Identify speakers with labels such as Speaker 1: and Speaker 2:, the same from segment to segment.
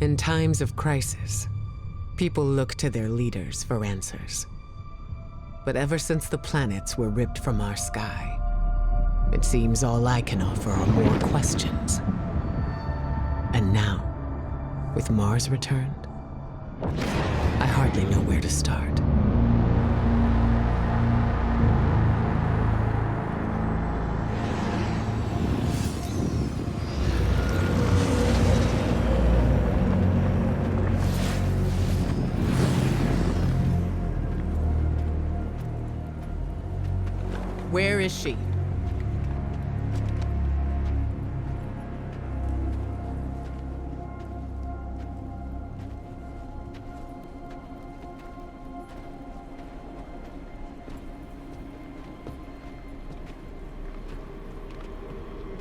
Speaker 1: In times of crisis, people look to their leaders for answers. But ever since the planets were ripped from our sky, it seems all I can offer are more questions. And now, with Mars returned, I hardly know where to start. Where is she?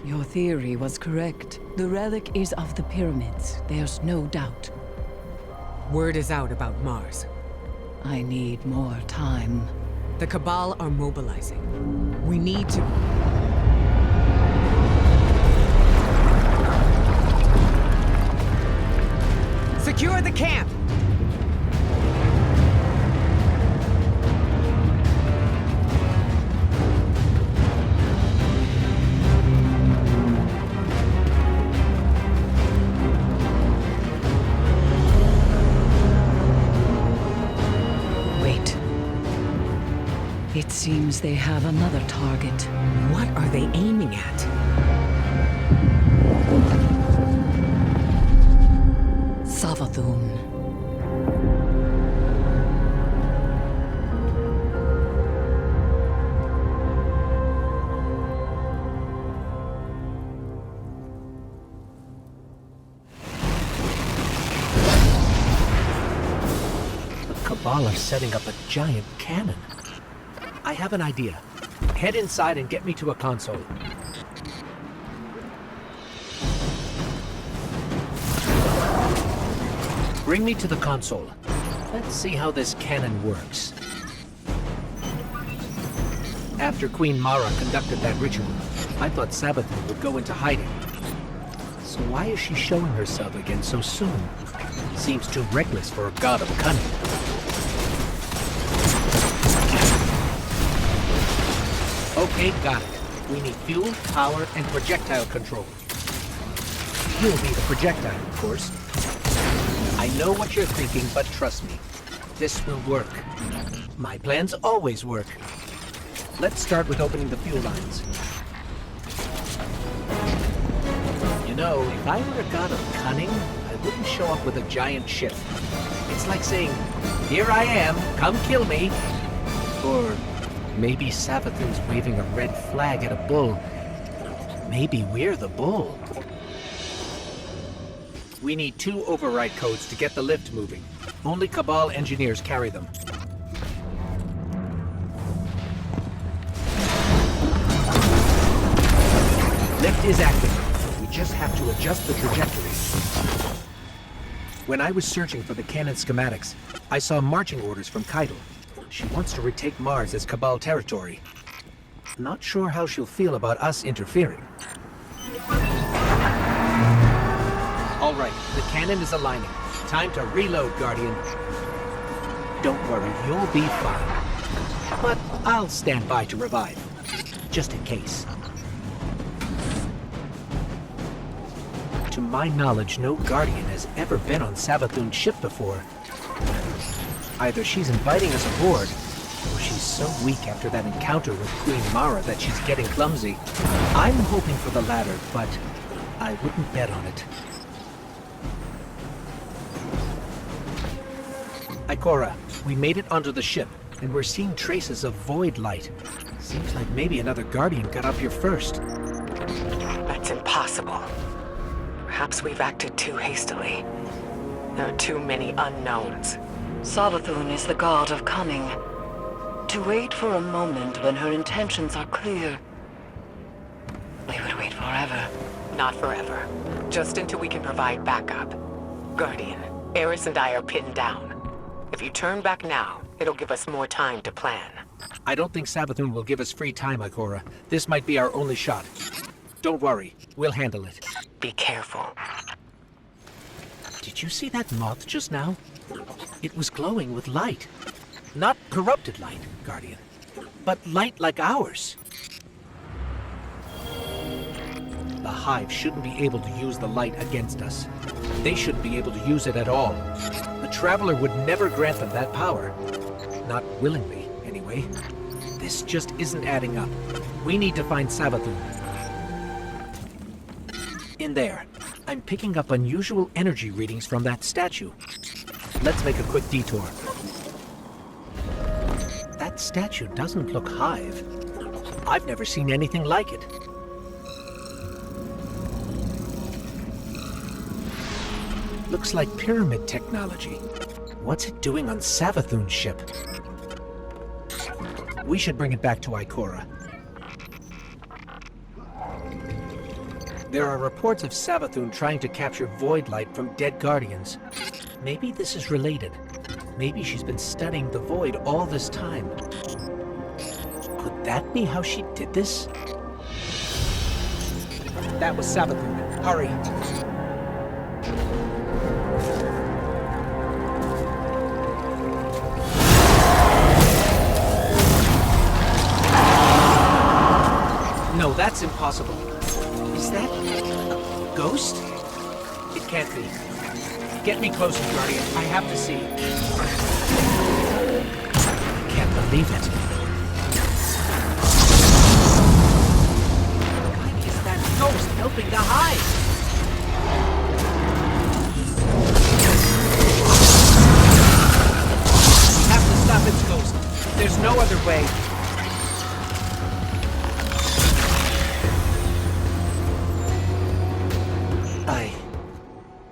Speaker 2: Your theory was correct. The relic is of the pyramids. There's no doubt.
Speaker 1: Word is out about Mars.
Speaker 2: I need more time.
Speaker 1: The Cabal are mobilizing. We need to... Secure the camp!
Speaker 2: It seems they have another target.
Speaker 1: What are they aiming at?
Speaker 2: Thel'Vadam.
Speaker 3: The Cabal are setting up a giant cannon. I have an idea. Head inside and get me to a console. Bring me to the console. Let's see how this cannon works. After Queen Mara conducted that ritual, I thought Thel'Vadam would go into hiding. So why is she showing herself again so soon? Seems too reckless for a god of cunning. Okay, got it. We need fuel, power, and projectile control. You'll be the projectile, of course. I know what you're thinking, but trust me, this will work. My plans always work. Let's start with opening the fuel lines. You know, if I were a god of cunning, I wouldn't show up with a giant ship. It's like saying, "Here I am, come kill me." Or maybe Thel'Vadam's waving a red flag at a bull. Maybe we're the bull. We need 2 override codes to get the lift moving. Only Cabal engineers carry them. Lift is active. We just have to adjust the trajectory. When I was searching for the cannon schematics, I saw marching orders from Keitel. She wants to retake Mars as Cabal territory. Not sure how she'll feel about us interfering. All right, the cannon is aligning. Time to reload, Guardian. Don't worry, you'll be fine. But I'll stand by to revive, just in case. To my knowledge, no Guardian has ever been on Thel'Vadam's ship before. Either she's inviting us aboard, or she's so weak after that encounter with Queen Mara that she's getting clumsy. I'm hoping for the latter, but I wouldn't bet on it. Ikora, we made it onto the ship, and we're seeing traces of void light. Seems like maybe another Guardian got up here first.
Speaker 1: That's impossible. Perhaps we've acted too hastily. There are too many unknowns.
Speaker 2: Thel'Vadam is the god of cunning. To wait for a moment when her intentions are clear. We would wait forever.
Speaker 1: Not forever. Just until we can provide backup. Guardian, Eris and I are pinned down. If you turn back now, it'll give us more time to plan.
Speaker 3: I don't think Thel'Vadam will give us free time, Ikora. This might be our only shot. Don't worry, we'll handle it.
Speaker 1: Be careful.
Speaker 3: Did you see that moth just now? It was glowing with light. Not corrupted light, Guardian, but light like ours. The Hive shouldn't be able to use the light against us. They shouldn't be able to use it at all. The Traveler would never grant them that power. Not willingly, anyway. This just isn't adding up. We need to find Savathun. In there, I'm picking up unusual energy readings from that statue. Let's make a quick detour. That statue doesn't look Hive. I've never seen anything like it. Looks like pyramid technology. What's it doing on Savathun's ship? We should bring it back to Ikora. There are reports of Savathun trying to capture void light from dead Guardians. Maybe this is related. Maybe she's been studying the void all this time. Could that be how she did this? That was Savathun. Hurry! No, that's impossible. Is that a ghost? It can't be. Get me closer, Guardian. I have to see. I can't believe it. Why is that ghost helping the Hive? We have to stop its ghost. There's no other way.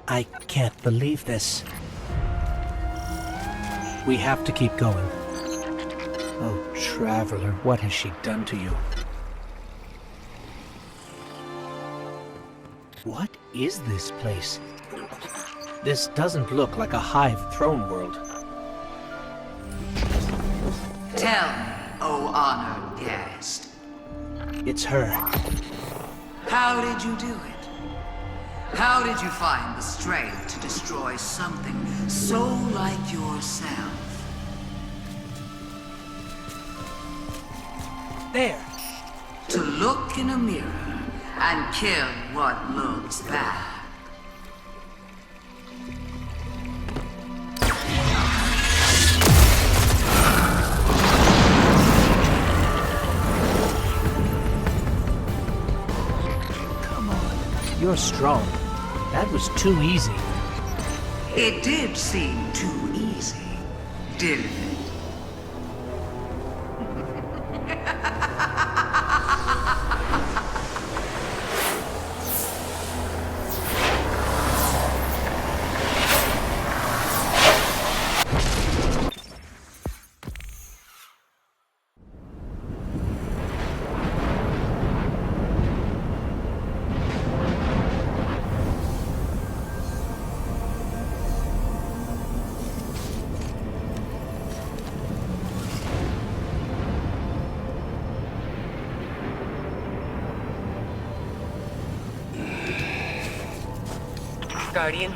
Speaker 3: I can't believe this. We have to keep going. Oh, Traveler, what has she done to you? What is this place? This doesn't look like a Hive throne world.
Speaker 4: Tell me, O honored guest.
Speaker 3: It's her.
Speaker 4: How did you do it? How did you find the strength to destroy something so like yourself?
Speaker 3: There!
Speaker 4: To look in a mirror and kill what looks bad.
Speaker 3: You're strong. That was too easy.
Speaker 4: It did seem too easy, didn't it?
Speaker 2: Guardian?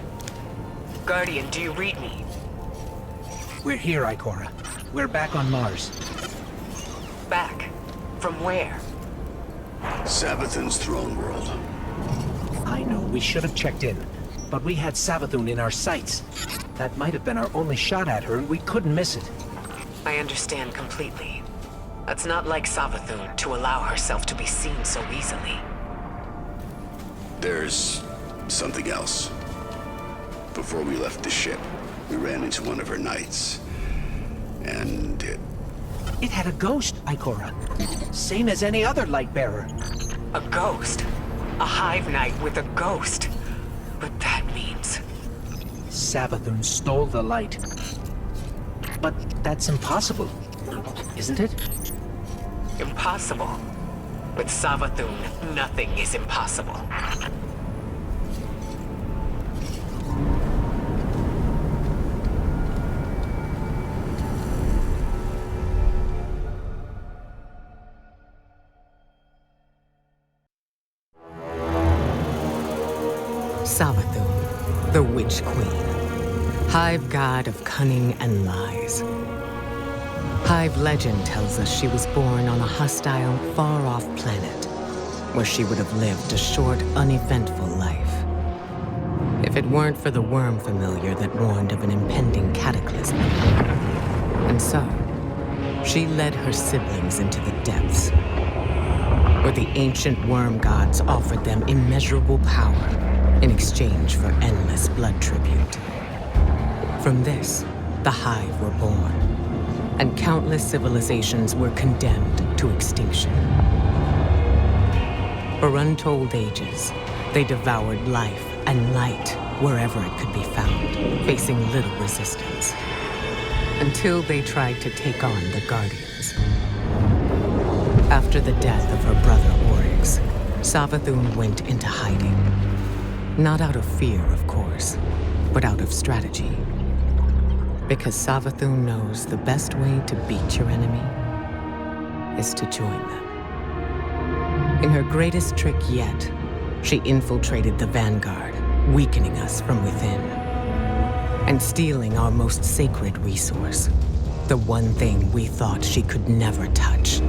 Speaker 2: Guardian, do you read me?
Speaker 3: We're here, Ikora. We're back on Mars.
Speaker 2: Back? From where?
Speaker 5: Savathun's throne world.
Speaker 3: I know, we should have checked in. But we had Savathun in our sights. That might have been our only shot at her, and we couldn't miss it.
Speaker 2: I understand completely. It's not like Savathun to allow herself to be seen so easily.
Speaker 5: There's something else. Before we left the ship, we ran into one of her knights. And
Speaker 3: It had a ghost, Ikora. Same as any other light bearer.
Speaker 2: A ghost? A Hive Knight with a ghost? But that means...
Speaker 3: Savathun stole the light. But that's impossible, isn't it?
Speaker 2: Impossible. With Savathun, nothing is impossible.
Speaker 1: Savathun, The Witch Queen, hive god of cunning and lies. Hive legend tells us she was born on a hostile, far-off planet, where she would have lived a short, uneventful life. If it weren't for the worm familiar that warned of an impending cataclysm. And so, she led her siblings into the depths, where the ancient worm gods offered them immeasurable power in exchange for endless blood tribute. From this, the Hive were born, and countless civilizations were condemned to extinction. For untold ages, they devoured life and light wherever it could be found, facing little resistance. Until they tried to take on the Guardians. After the death of her brother Oryx, Savathun went into hiding. Not out of fear, of course, but out of strategy. Because Savathun knows the best way to beat your enemy is to join them. In her greatest trick yet, she infiltrated the Vanguard, weakening us from within. And stealing our most sacred resource. The one thing we thought she could never touch.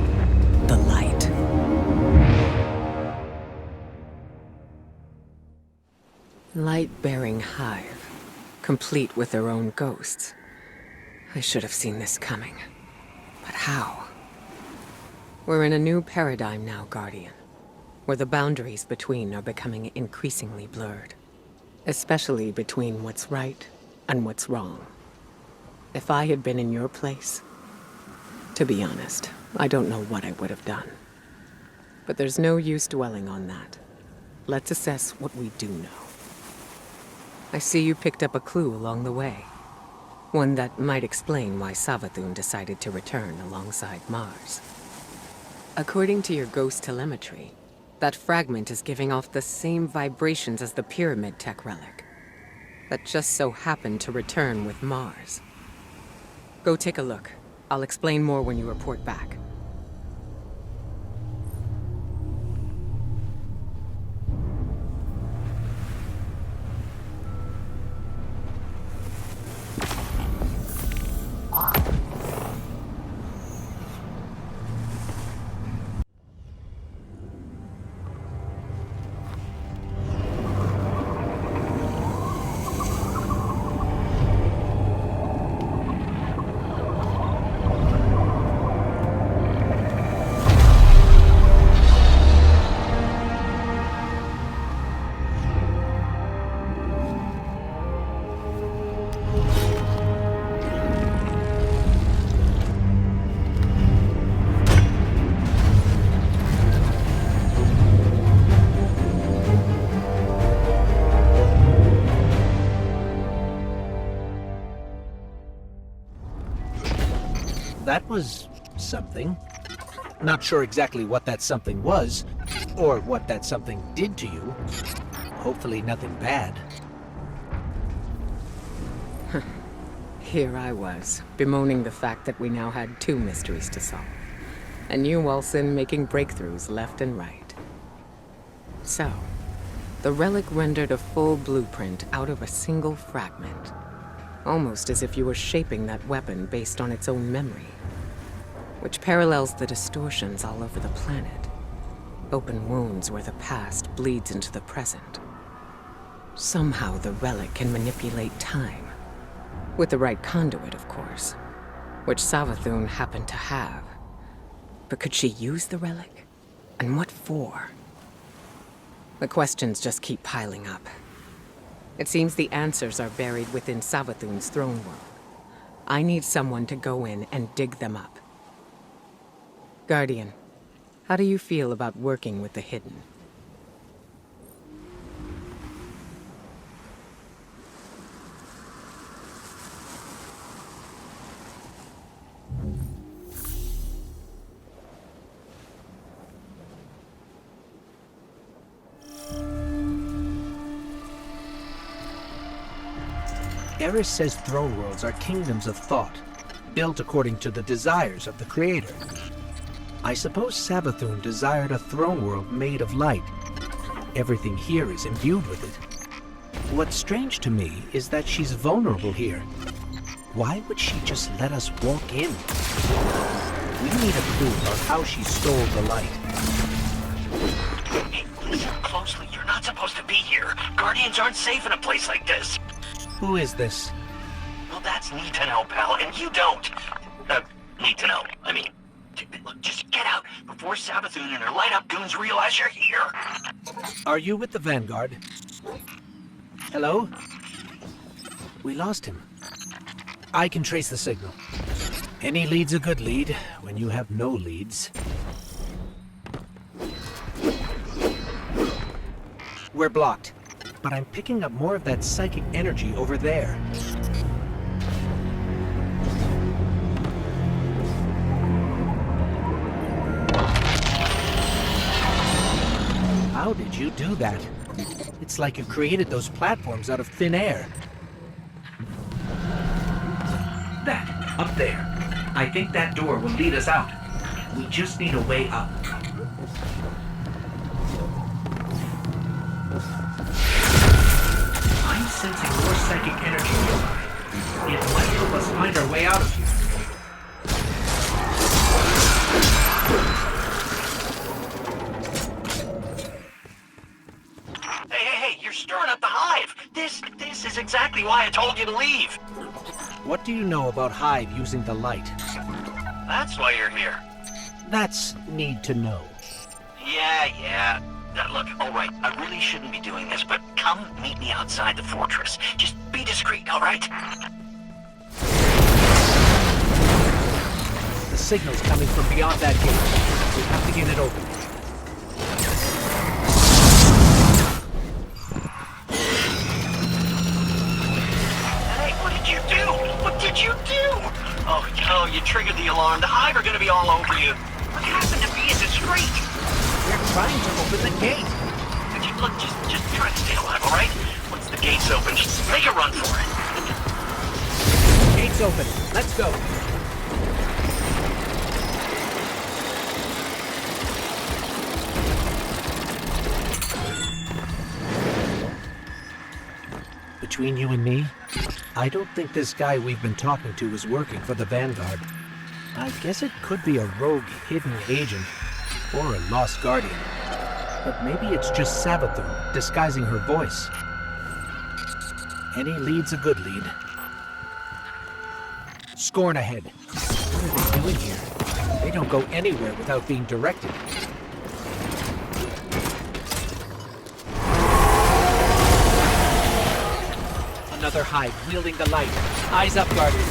Speaker 1: The light. Light-bearing hive, complete with their own ghosts. I should have seen this coming. But how? We're in a new paradigm now, Guardian, where the boundaries between are becoming increasingly blurred. Especially between what's right and what's wrong. If I had been in your place, to be honest, I don't know what I would have done. But there's no use dwelling on that. Let's assess what we do know. I see you picked up a clue along the way. One that might explain why Savathun decided to return alongside Mars. According to your ghost telemetry, that fragment is giving off the same vibrations as the Pyramid Tech relic. That just so happened to return with Mars. Go take a look. I'll explain more when you report back.
Speaker 3: That was something. Not sure exactly what that something was, or what that something did to you. Hopefully nothing bad.
Speaker 1: Here I was, bemoaning the fact that we now had 2 mysteries to solve. And you, Wilson, making breakthroughs left and right. So, the relic rendered a full blueprint out of a single fragment. Almost as if you were shaping that weapon based on its own memory. Which parallels the distortions all over the planet. Open wounds where the past bleeds into the present. Somehow the relic can manipulate time. With the right conduit, of course. Which Savathun happened to have. But could she use the relic? And what for? The questions just keep piling up. It seems the answers are buried within Savathun's throne world. I need someone to go in and dig them up. Guardian, how do you feel about working with the hidden?
Speaker 3: Eris says throne worlds are kingdoms of thought, built according to the desires of the creator. I suppose Savathun desired a throne world made of light. Everything here is imbued with it. What's strange to me is that she's vulnerable here. Why would she just let us walk in? We need a clue about how she stole the light.
Speaker 6: Hey, listen closely. You're not supposed to be here. Guardians aren't safe in a place like this.
Speaker 3: Who is this?
Speaker 6: Well, that's need to know, pal, and you don't. Need to know. I mean, look, just get out before Sabathun and her light-up goons realize you're here.
Speaker 3: Are you with the Vanguard? Hello? We lost him. I can trace the signal. Any lead's a good lead when you have no leads. We're blocked, but I'm picking up more of that psychic energy over there. How did you do that? It's like you created those platforms out of thin air. That, up there. I think that door will lead us out. We just need a way up. I'm sensing more psychic energy nearby. It might help us find our way out of here.
Speaker 6: Hey, you're stirring up the hive. This is exactly why I told you to leave.
Speaker 3: What do you know about Hive using the light?
Speaker 6: That's why you're here.
Speaker 3: That's need to know.
Speaker 6: Yeah. Look, all right, I really shouldn't be doing this, but come meet me outside the fortress. Just be discreet, all right?
Speaker 3: The signal's coming from beyond that gate. We have to get it open.
Speaker 6: Hey, what did you do? What did you do? Oh, you triggered the alarm. The hive are gonna be all over you. What happened to be is it straight?
Speaker 3: We're trying to open the gate.
Speaker 6: Look, just try to stay alive, all right? Once the gate's open, just make a run for it.
Speaker 3: Gate's open. Let's go. Between you and me, I don't think this guy we've been talking to is working for the Vanguard. I guess it could be a rogue hidden agent, or a lost guardian. But maybe it's just Sabathun disguising her voice. Any lead's a good lead. Scorn ahead. What are they doing here? They don't go anywhere without being directed. Another hive wielding the light. Eyes up, Guardian.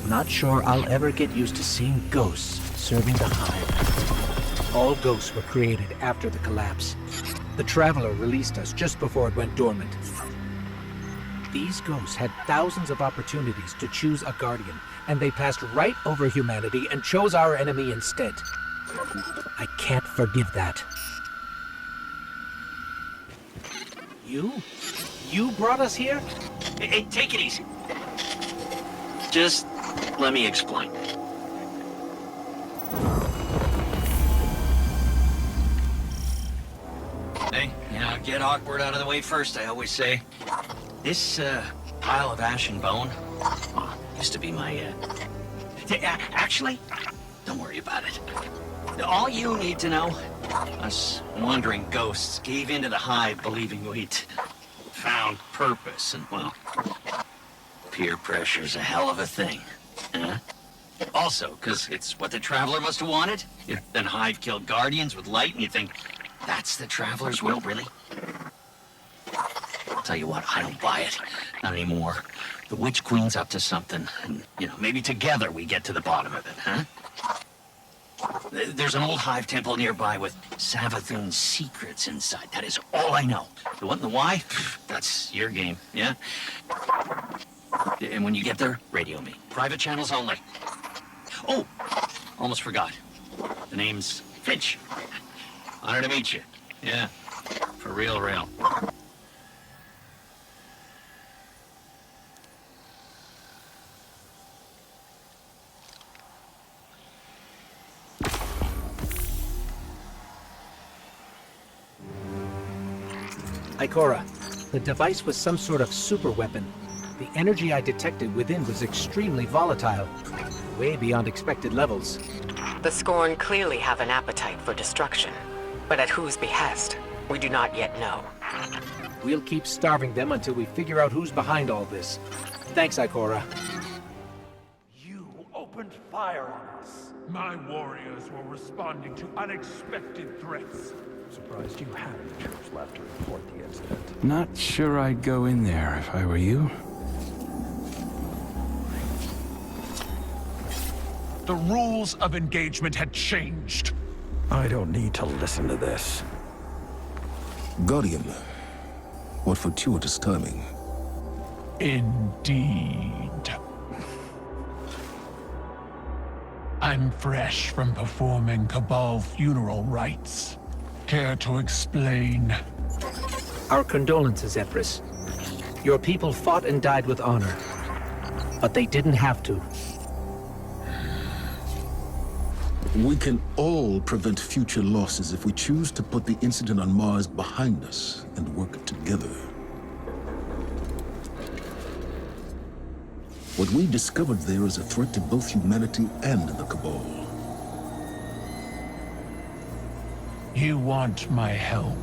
Speaker 3: Not sure I'll ever get used to seeing ghosts serving the hive. All ghosts were created after the collapse. The Traveler released us just before it went dormant. These ghosts had thousands of opportunities to choose a guardian, and they passed right over humanity and chose our enemy instead. I can't forgive that. You brought us here?
Speaker 6: Hey, take it easy. Just let me explain. Hey, get awkward out of the way first, I always say. This, pile of ash and bone used to be my, actually, don't worry about it. All you need to know, us wandering ghosts gave into the hive believing we'd found purpose, and, well, peer pressure's a hell of a thing, huh? Also, because it's what the Traveler must have wanted. Then Hive killed Guardians with light, and you think, that's the Traveler's will, really? I'll tell you what, I don't buy it. Not anymore. The Witch Queen's up to something, and, maybe together we get to the bottom of it, huh? There's an old hive temple nearby with Savathun's secrets inside. That is all I know. The what and the why? That's your game, yeah? And when you get there, radio me. Private channels only. Oh, almost forgot. The name's Finch. Honor to meet you. Yeah, for real, real.
Speaker 3: Ikora, the device was some sort of super weapon. The energy I detected within was extremely volatile, way beyond expected levels.
Speaker 1: The Scorn clearly have an appetite for destruction. But at whose behest? We do not yet know.
Speaker 3: We'll keep starving them until we figure out who's behind all this. Thanks, Ikora.
Speaker 7: You opened fire on us. My warriors were responding to unexpected threats.
Speaker 8: Surprised you had any troops left to report the incident.
Speaker 9: Not sure I'd go in there if I were you.
Speaker 7: The rules of engagement had changed.
Speaker 8: I don't need to listen to this.
Speaker 5: Guardian, what fortuitous timing.
Speaker 7: Indeed. I'm fresh from performing Cabal funeral rites. Care to explain?
Speaker 3: Our condolences, Empress. Your people fought and died with honor. But they didn't have to.
Speaker 5: We can all prevent future losses if we choose to put the incident on Mars behind us and work together. What we discovered there is a threat to both humanity and the Cabal.
Speaker 7: You want my help?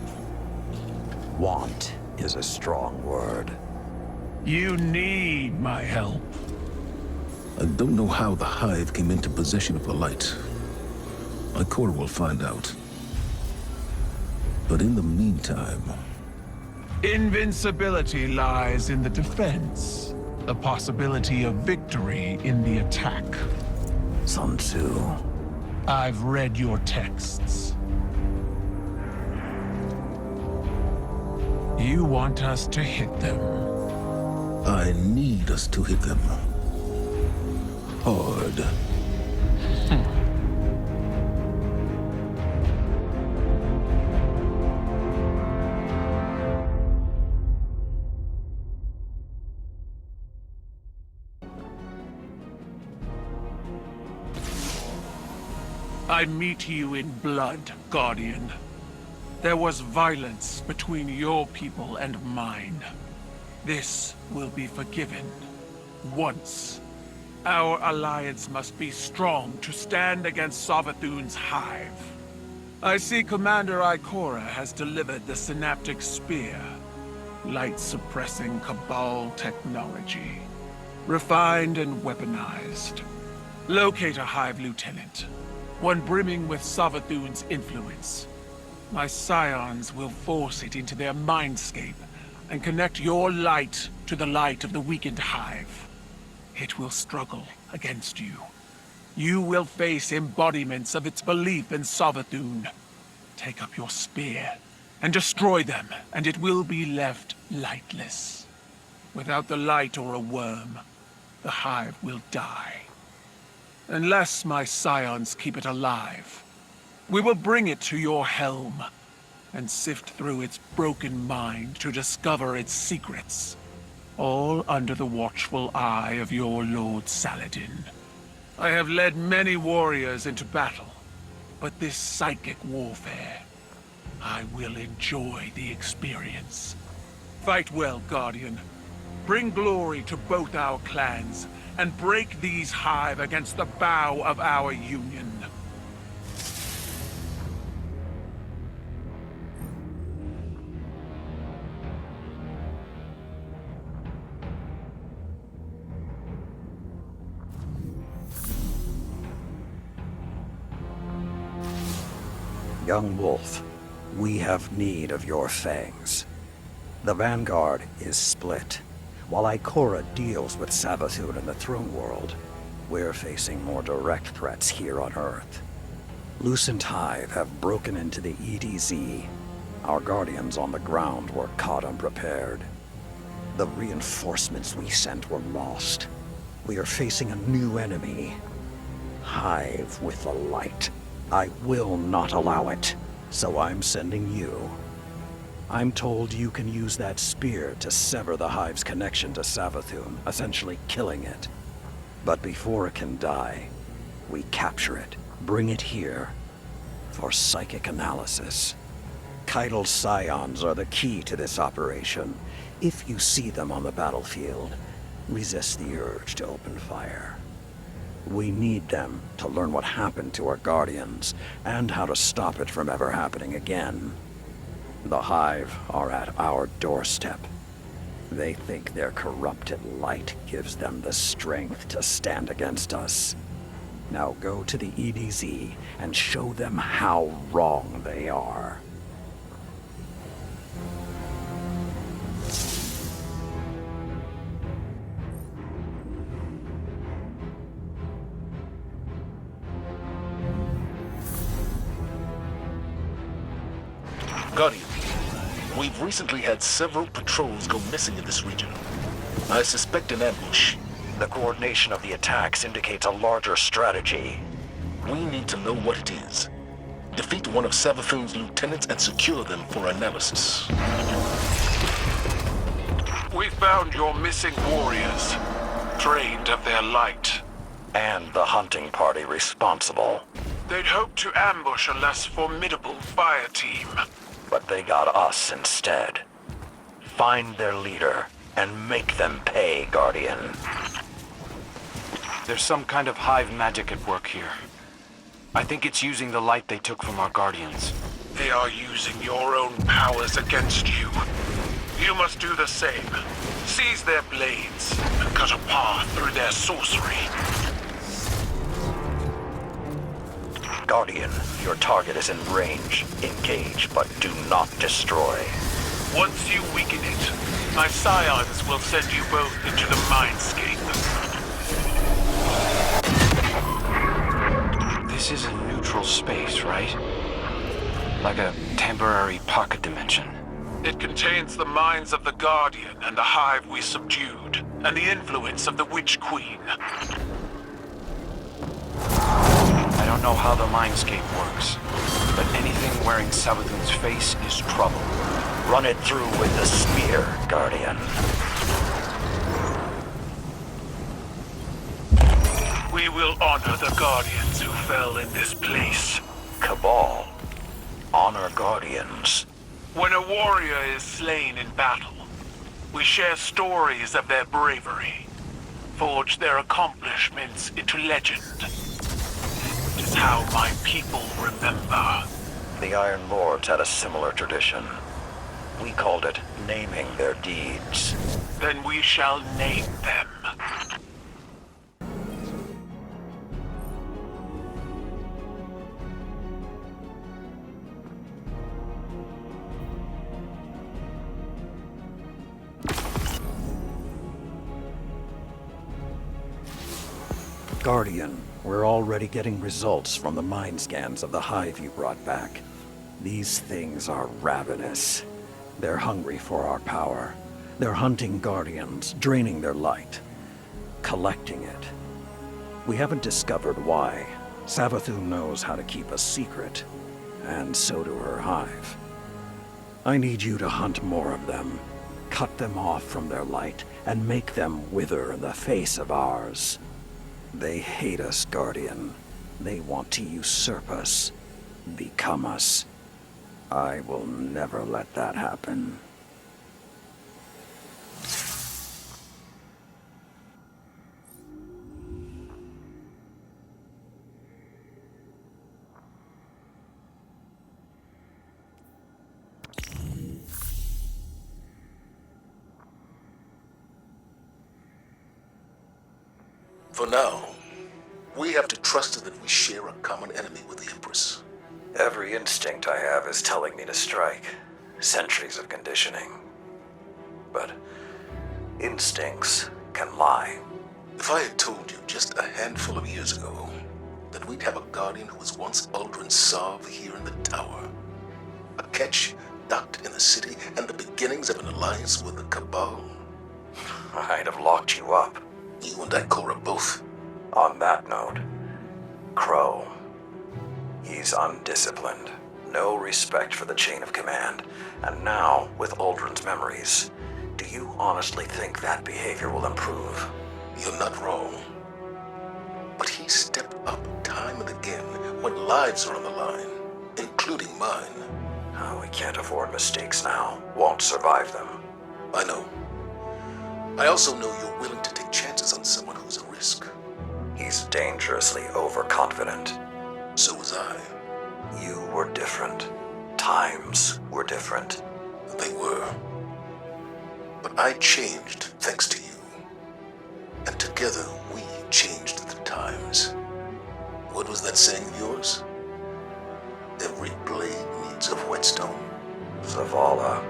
Speaker 8: Want is a strong word.
Speaker 7: You need my help.
Speaker 5: I don't know how the Hive came into possession of the light. Ikora will find out. But in the meantime...
Speaker 7: Invincibility lies in the defense. The possibility of victory in the attack.
Speaker 8: Sun Tzu.
Speaker 7: I've read your texts. You want us to hit them.
Speaker 5: I need us to hit them. Hard.
Speaker 7: I meet you in blood, Guardian. There was violence between your people and mine. This will be forgiven. Once. Our alliance must be strong to stand against Savathun's hive. I see Commander Ikora has delivered the Synaptic Spear. Light-suppressing Cabal technology. Refined and weaponized. Locate a hive lieutenant. One brimming with Savathun's influence. My scions will force it into their mindscape and connect your light to the light of the weakened hive. It will struggle against you. You will face embodiments of its belief in Savathun. Take up your spear and destroy them, and it will be left lightless. Without the light or a worm, the hive will die. Unless my scions keep it alive, we will bring it to your helm and sift through its broken mind to discover its secrets, all under the watchful eye of your Lord Saladin. I have led many warriors into battle, but this psychic warfare, I will enjoy the experience. Fight well, Guardian. Bring glory to both our clans, and break these hive against the bow of our union.
Speaker 8: Young Wolf, we have need of your fangs. The Vanguard is split. While Ikora deals with Savathun in the Throne World, we're facing more direct threats here on Earth. Lucent Hive have broken into the EDZ. Our guardians on the ground were caught unprepared. The reinforcements we sent were lost. We are facing a new enemy. Hive with the light. I will not allow it, so I'm sending you. I'm told you can use that spear to sever the Hive's connection to Savathun, essentially killing it. But before it can die, we capture it, bring it here, for psychic analysis. Keitel scions are the key to this operation. If you see them on the battlefield, resist the urge to open fire. We need them to learn what happened to our guardians, and how to stop it from ever happening again. The Hive are at our doorstep. They think their corrupted light gives them the strength to stand against us. Now go to the EDZ and show them how wrong they are.
Speaker 10: Guardian, we've recently had several patrols go missing in this region. I suspect an ambush.
Speaker 8: The coordination of the attacks indicates a larger strategy.
Speaker 10: We need to know what it is. Defeat one of Savathun's lieutenants and secure them for analysis.
Speaker 7: We found your missing warriors, drained of their light.
Speaker 8: And the hunting party responsible.
Speaker 7: They'd hoped to ambush a less formidable fire team.
Speaker 8: But they got us instead. Find their leader and make them pay, Guardian.
Speaker 11: There's some kind of hive magic at work here. I think it's using the light they took from our guardians.
Speaker 7: They are using your own powers against you. You must do the same. Seize their blades and cut a path through their sorcery.
Speaker 8: Guardian, your target is in range. Engage, but do not destroy.
Speaker 7: Once you weaken it, my scions will send you both into the mindscape.
Speaker 11: This is a neutral space, right? Like a temporary pocket dimension.
Speaker 7: It contains the minds of the Guardian and the Hive we subdued, and the influence of the Witch Queen.
Speaker 11: I don't know how the mindscape works, but anything wearing Savathun's face is trouble.
Speaker 8: Run it through with the spear, Guardian.
Speaker 7: We will honor the Guardians who fell in this place.
Speaker 8: Cabal. Honor Guardians.
Speaker 7: When a warrior is slain in battle, we share stories of their bravery, forge their accomplishments into legend. It is how my people remember.
Speaker 8: The Iron Lords had a similar tradition. We called it naming their deeds.
Speaker 7: Then we shall name them.
Speaker 8: Guardian, we're already getting results from the mind scans of the Hive you brought back. These things are ravenous. They're hungry for our power. They're hunting Guardians, draining their light, collecting it. We haven't discovered why. Savathun knows how to keep a secret, and so do her Hive. I need you to hunt more of them, cut them off from their light, and make them wither in the face of ours. They hate us, Guardian. They want to usurp us, become us. I will never let that happen.
Speaker 10: For now, we have to trust that we share a common enemy with the Empress.
Speaker 8: Every instinct I have is telling me to strike. Centuries of conditioning. But instincts can lie.
Speaker 10: If I had told you just a handful of years ago that we'd have a Guardian who was once Uldren Sov here in the tower. A catch docked in the city and the beginnings of an alliance with the Cabal.
Speaker 8: I'd have locked you up.
Speaker 10: You and Ikora both.
Speaker 8: On that note, Crow. He's undisciplined. No respect for the chain of command. And now, with Uldren's memories, do you honestly think that behavior will improve?
Speaker 10: You're not wrong. But he stepped up time and again when lives are on the line, including mine.
Speaker 8: Oh, we can't afford mistakes now. Won't survive them.
Speaker 10: I know. I also know you're willing to take chances on someone who's a risk.
Speaker 8: He's dangerously overconfident.
Speaker 10: So was I.
Speaker 8: You were different. Times were different.
Speaker 10: They were. But I changed thanks to you. And together we changed the times. What was that saying of yours? Every blade needs a whetstone.
Speaker 8: Zavala.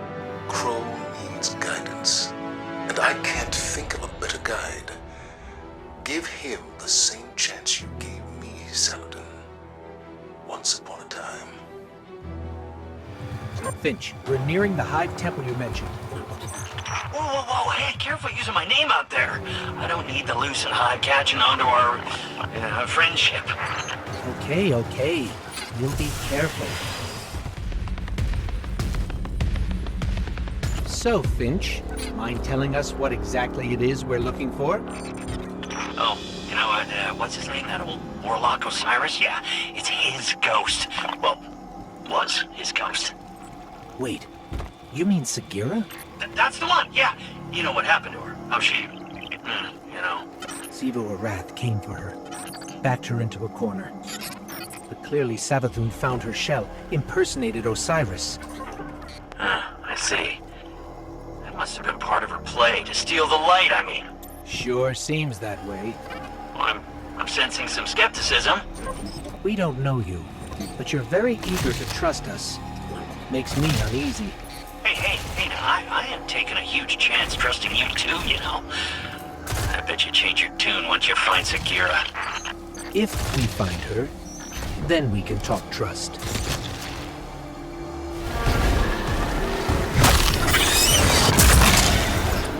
Speaker 10: Crow needs guidance. And I can't think of a better guide. Give him the same chance you gave me, Saladin. Once upon a time.
Speaker 3: Finch, we're nearing the Hive Temple you mentioned.
Speaker 6: Whoa, whoa, whoa, hey, careful using my name out there. I don't need the Lucent Hive catching on to our friendship.
Speaker 3: Okay. You'll be careful. So, Finch, mind telling us what exactly it is we're looking for?
Speaker 6: Oh, you know what, what's his name, that old Warlock Osiris? Yeah, it's his ghost. Well, was his ghost.
Speaker 3: Wait, you mean Sagira?
Speaker 6: That's the one, yeah. You know what happened to her. How she, you know.
Speaker 3: Sivu Arath came for her, backed her into a corner. But clearly Savathun found her shell, impersonated Osiris.
Speaker 6: I see. That must have been part of her play, to steal the light, I mean.
Speaker 3: Sure seems that way.
Speaker 6: Well, I'm sensing some skepticism.
Speaker 3: We don't know you, but you're very eager to trust us. Makes me uneasy.
Speaker 6: Hey, now, I am taking a huge chance trusting you too, you know. I bet you change your tune once you find Sagira.
Speaker 3: If we find her, then we can talk trust.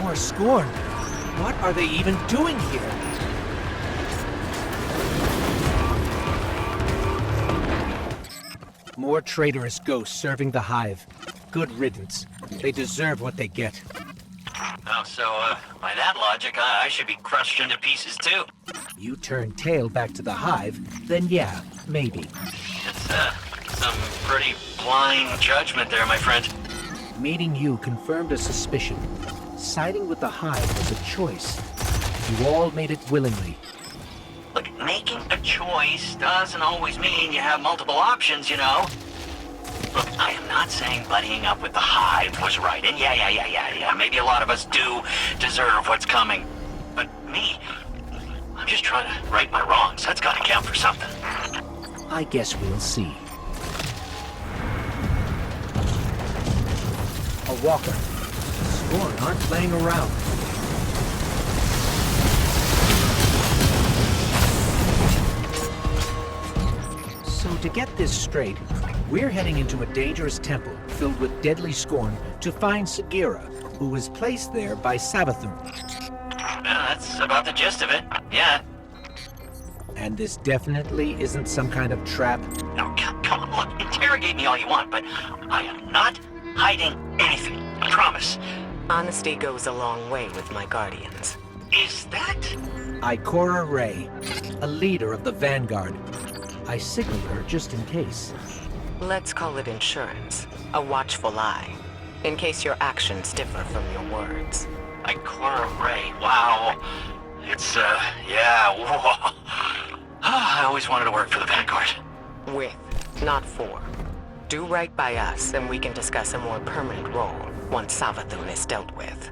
Speaker 3: More Scorn. What are they even doing here? More traitorous ghosts serving the Hive. Good riddance. They deserve what they get.
Speaker 6: Oh, so, by that logic, I should be crushed into pieces too.
Speaker 3: You turn tail back to the Hive, then yeah, maybe.
Speaker 6: It's, some pretty blind judgment there, my friend.
Speaker 3: Meeting you confirmed a suspicion. Siding with the Hive was a choice. You all made it willingly.
Speaker 6: Look, making a choice doesn't always mean you have multiple options, you know. Look, I am not saying buddying up with the Hive was right, and yeah, maybe a lot of us do deserve what's coming. But me, I'm just trying to right my wrongs. That's gotta count for something.
Speaker 3: I guess we'll see. A walker. Scorn aren't playing around. So to get this straight, we're heading into a dangerous temple filled with deadly Scorn to find Sagira, who was placed there by Savathun.
Speaker 6: That's about the gist of it, yeah.
Speaker 3: And this definitely isn't some kind of trap.
Speaker 6: Now, come on, look, interrogate me all you want, but I am not hiding anything, I promise.
Speaker 1: Honesty goes a long way with my guardians.
Speaker 6: Is that?
Speaker 3: Ikora Rey, a leader of the Vanguard. I signaled her just in case.
Speaker 1: Let's call it insurance. A watchful eye. In case your actions differ from your words.
Speaker 6: Ikora Rey, wow. It's, yeah, whoa. I always wanted to work for the Vanguard.
Speaker 1: With, not for. Do right by us, and we can discuss a more permanent role once Savathun is dealt with.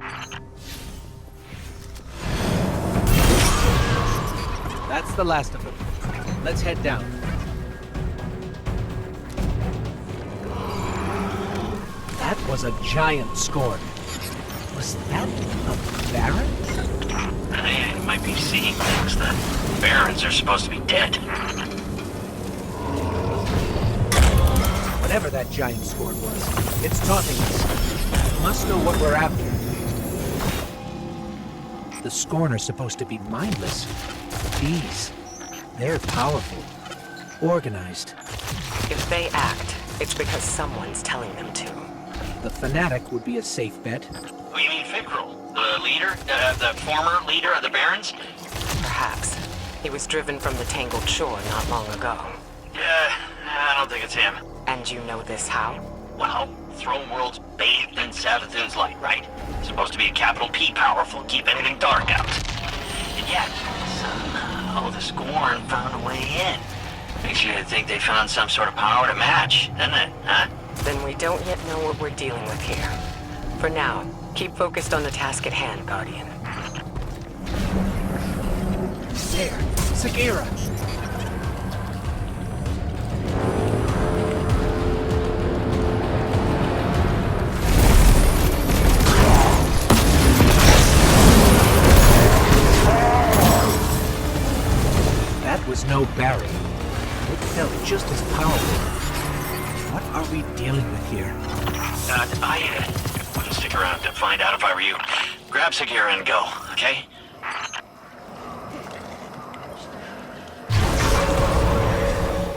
Speaker 3: That's the last of them. Let's head down. That was a giant Scorn. Was that a Baron?
Speaker 6: I might be seeing things. The Barons are supposed to be dead.
Speaker 3: Whatever that giant sword was, it's taunting us. It must know what we're after. The Scorner's supposed to be mindless. These, they're powerful, organized.
Speaker 1: If they act, it's because someone's telling them to.
Speaker 3: The Fanatic would be a safe bet.
Speaker 6: Who you mean Fikrul? The leader? The former leader of the Barons?
Speaker 1: Perhaps. He was driven from the Tangled Shore not long ago.
Speaker 6: Yeah, I don't think it's him.
Speaker 1: And you know this how?
Speaker 6: Well, Throne World's bathed in Savathun's light, right? Supposed to be a capital P powerful, keep anything dark out. And yet, somehow the Scorn found a way in. Makes you think they found some sort of power to match, doesn't it, huh?
Speaker 1: Then we don't yet know what we're dealing with here. For now, keep focused on the task at hand, Guardian.
Speaker 3: There, Sagira! That was no barrier. It felt just as powerful. What are we dealing with here?
Speaker 6: I wouldn't stick around to find out if I were you. Grab Sagira and go, okay?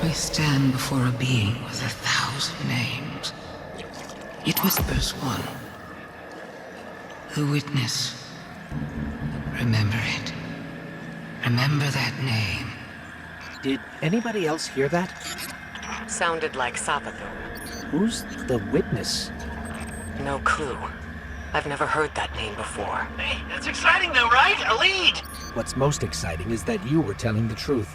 Speaker 4: I stand before a being with 1,000 names. It whispers one. The witness. Remember it. Remember that name.
Speaker 3: Did anybody else hear that?
Speaker 1: Sounded like Savathun.
Speaker 3: Who's the witness?
Speaker 1: No clue. I've never heard that name before.
Speaker 6: Hey, that's exciting though, right? A lead!
Speaker 3: What's most exciting is that you were telling the truth.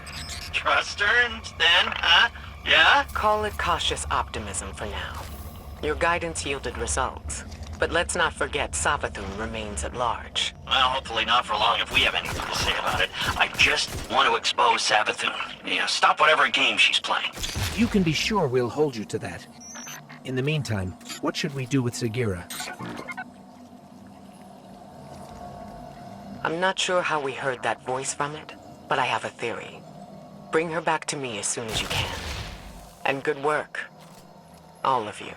Speaker 6: Trust her and then, huh? Yeah?
Speaker 1: Call it cautious optimism for now. Your guidance yielded results. But let's not forget Savathun remains at large.
Speaker 6: Well, hopefully not for long if we have anything to say about it. I just want to expose Savathun. Stop whatever game she's playing.
Speaker 3: You can be sure we'll hold you to that. In the meantime, what should we do with Sagira?
Speaker 1: I'm not sure how we heard that voice from it, but I have a theory. Bring her back to me as soon as you can. And good work. All of you.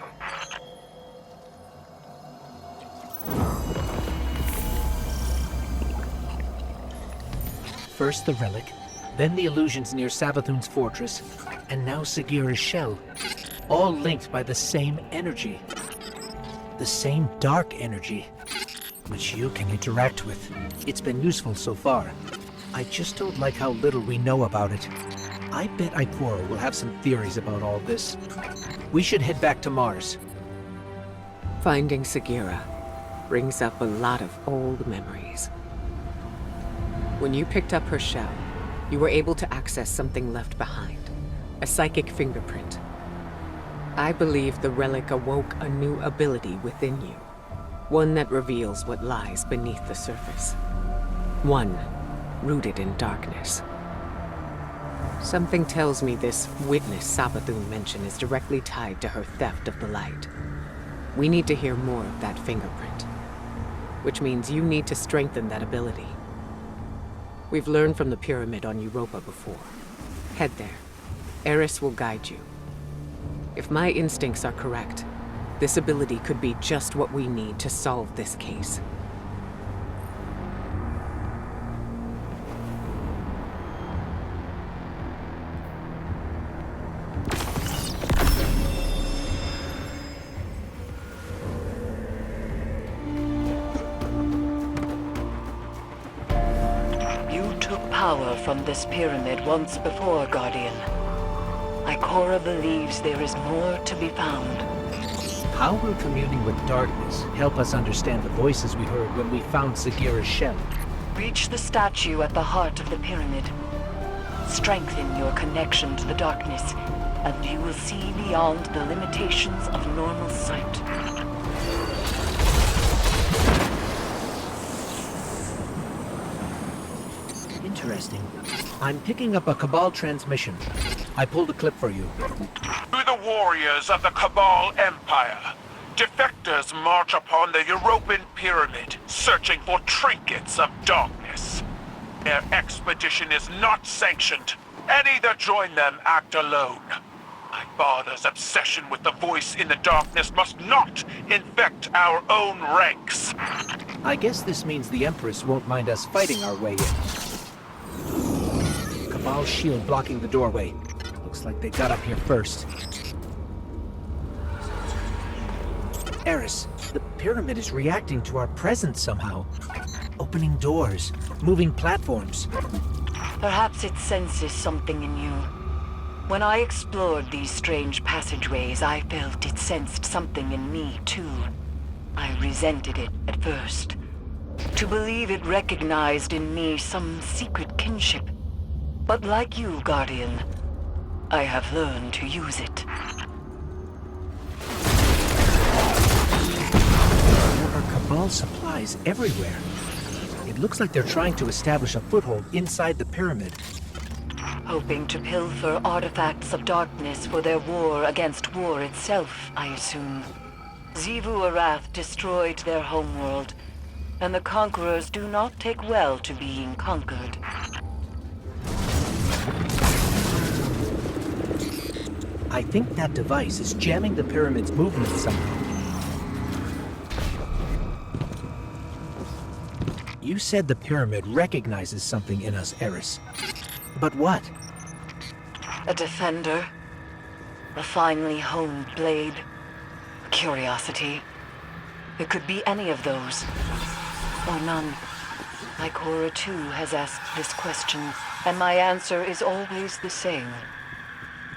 Speaker 3: First the relic, then the illusions near Savathun's fortress, and now Sagira's shell. All linked by the same energy. The same dark energy, which you can interact with. It's been useful so far. I just don't like how little we know about it. I bet Ikora will have some theories about all this. We should head back to Mars.
Speaker 1: Finding Sagira brings up a lot of old memories. When you picked up her shell, you were able to access something left behind. A psychic fingerprint. I believe the relic awoke a new ability within you. One that reveals what lies beneath the surface. One rooted in darkness. Something tells me this witness Savathun mentioned is directly tied to her theft of the light. We need to hear more of that fingerprint. Which means you need to strengthen that ability. We've learned from the pyramid on Europa before. Head there. Eris will guide you. If my instincts are correct, this ability could be just what we need to solve this case.
Speaker 2: Power from this pyramid once before, Guardian. Ikora believes there is more to be found.
Speaker 3: How will communing with darkness help us understand the voices we heard when we found Sagira's shell?
Speaker 2: Reach the statue at the heart of the pyramid. Strengthen your connection to the darkness, and you will see beyond the limitations of normal sight.
Speaker 3: Interesting. I'm picking up a Cabal transmission. I pulled a clip for you.
Speaker 7: To the warriors of the Cabal Empire, defectors march upon the European pyramid, searching for trinkets of darkness. Their expedition is not sanctioned. Any that join them act alone. I father's obsession with the voice in the darkness must not infect our own ranks.
Speaker 3: I guess this means the Empress won't mind us fighting our way in. Cabal's shield blocking the doorway. Looks like they got up here first. Eris, the pyramid is reacting to our presence somehow. Opening doors, moving platforms.
Speaker 2: Perhaps it senses something in you. When I explored these strange passageways, I felt it sensed something in me, too. I resented it at first. To believe it recognized in me some secret kinship. But like you, Guardian, I have learned to use it.
Speaker 3: There are Cabal supplies everywhere. It looks like they're trying to establish a foothold inside the pyramid.
Speaker 2: Hoping to pilfer artifacts of darkness for their war against war itself, I assume. Xivu Arath destroyed their homeworld, and the conquerors do not take well to being conquered.
Speaker 3: I think that device is jamming the pyramid's movement somehow. You said the pyramid recognizes something in us, Eris. But what?
Speaker 2: A defender. A finely honed blade. A curiosity. It could be any of those. Or none. Ikora too has asked this question, and my answer is always the same.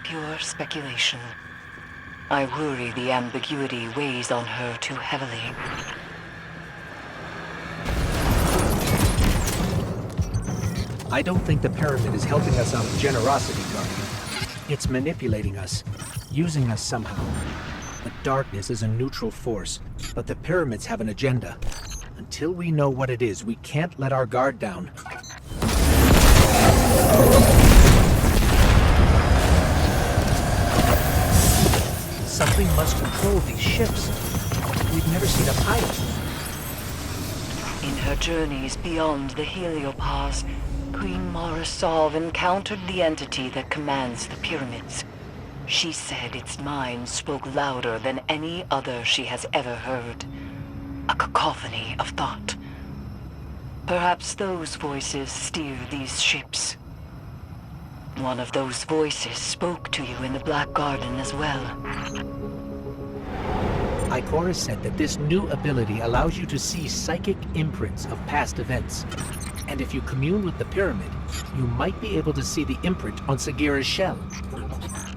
Speaker 2: Pure speculation. I worry the ambiguity weighs on her too heavily.
Speaker 3: I don't think the pyramid is helping us out of generosity, Guardian. It's manipulating us, using us somehow. The darkness is a neutral force, but the pyramids have an agenda. Until we know what it is, we can't let our guard down. Something must control these ships. We've never seen a pilot.
Speaker 2: In her journeys beyond the heliopause, Queen Mara Solve encountered the entity that commands the pyramids. She said its mind spoke louder than any other she has ever heard. A cacophony of thought. Perhaps those voices steer these ships. One of those voices spoke to you in the Black Garden as well.
Speaker 3: Ikora said that this new ability allows you to see psychic imprints of past events. And if you commune with the pyramid, you might be able to see the imprint on Sagira's shell.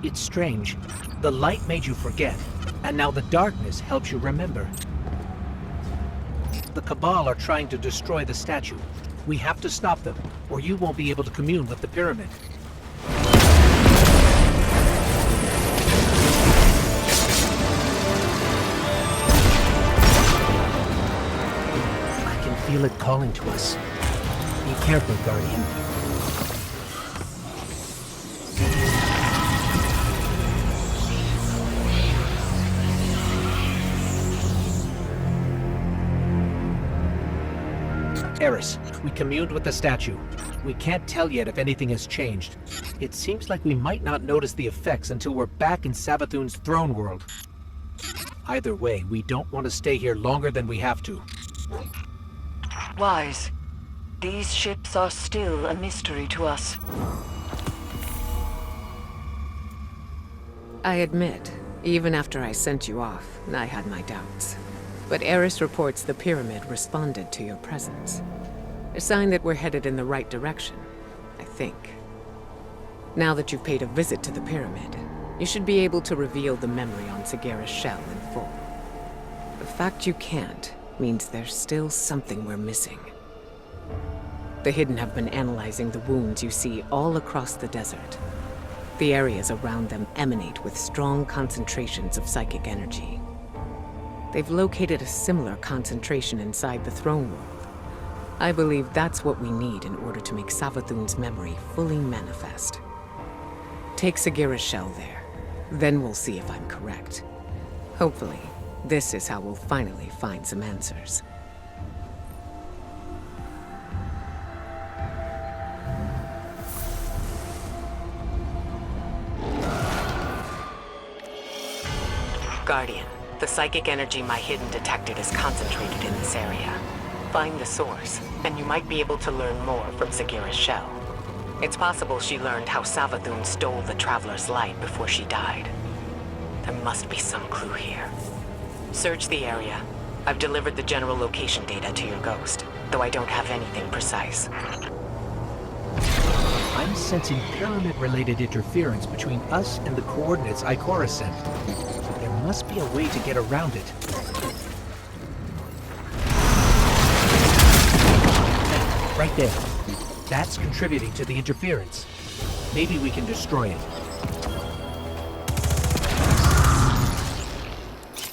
Speaker 3: It's strange. The light made you forget, and now the darkness helps you remember. The Cabal are trying to destroy the statue. We have to stop them, or you won't be able to commune with the pyramid. I can feel it calling to us. Be careful, Guardian. Eris, we communed with the statue. We can't tell yet if anything has changed. It seems like we might not notice the effects until we're back in Savathun's throne world. Either way, we don't want to stay here longer than we have to.
Speaker 2: Wise. These ships are still a mystery to us.
Speaker 1: I admit, even after I sent you off, I had my doubts. But Eris reports the pyramid responded to your presence. A sign that we're headed in the right direction, I think. Now that you've paid a visit to the pyramid, you should be able to reveal the memory on Sagira's shell in full. The fact you can't means there's still something we're missing. The Hidden have been analyzing the wounds you see all across the desert. The areas around them emanate with strong concentrations of psychic energy. They've located a similar concentration inside the throne world. I believe that's what we need in order to make Savathun's memory fully manifest. Take Sagira's shell there. Then we'll see if I'm correct. Hopefully, this is how we'll finally find some answers. Guardian, the psychic energy my hidden detected is concentrated in this area. Find the source, and you might be able to learn more from Sagira's shell. It's possible she learned how Savathun stole the Traveler's light before she died. There must be some clue here. Search the area. I've delivered the general location data to your ghost, though I don't have anything precise.
Speaker 3: I'm sensing pyramid-related interference between us and the coordinates Ikora sent. There must be a way to get around it. Right there. That's contributing to the interference. Maybe we can destroy it.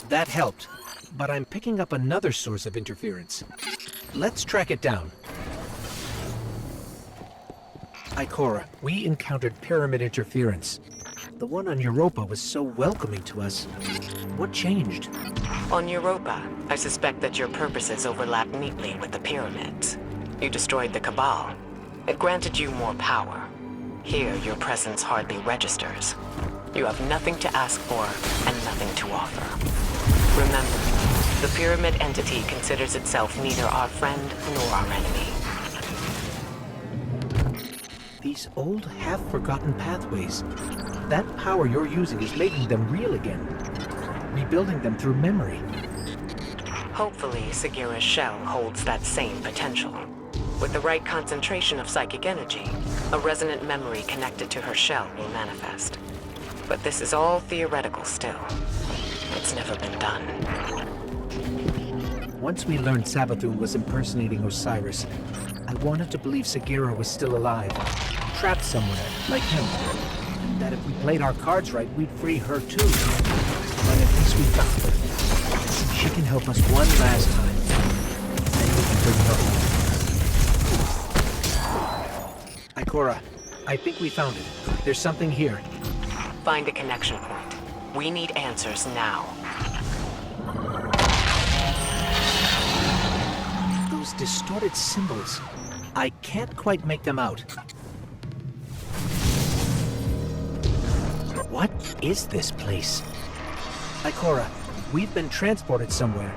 Speaker 3: That helped, but I'm picking up another source of interference. Let's track it down. Ikora, we encountered pyramid interference. The one on Europa was so welcoming to us. What changed?
Speaker 1: On Europa, I suspect that your purposes overlap neatly with the pyramids. You destroyed the Cabal. It granted you more power. Here, your presence hardly registers. You have nothing to ask for and nothing to offer. Remember, the pyramid entity considers itself neither our friend nor our enemy.
Speaker 3: These old, half-forgotten pathways. That power you're using is making them real again. Rebuilding them through memory.
Speaker 1: Hopefully, Sagira's shell holds that same potential. With the right concentration of psychic energy, a resonant memory connected to her shell will manifest. But this is all theoretical still. It's never been done.
Speaker 3: Once we learned Savathun was impersonating Osiris, I wanted to believe Sagira was still alive, trapped somewhere, like him. And that if we played our cards right, we'd free her too. But at least we found her. She can help us one last time. Then we can bring her home. Ikora, I think we found it. There's something here.
Speaker 1: Find a connection point. We need answers now.
Speaker 3: Those distorted symbols. I can't quite make them out. What is this place? Ikora, we've been transported somewhere.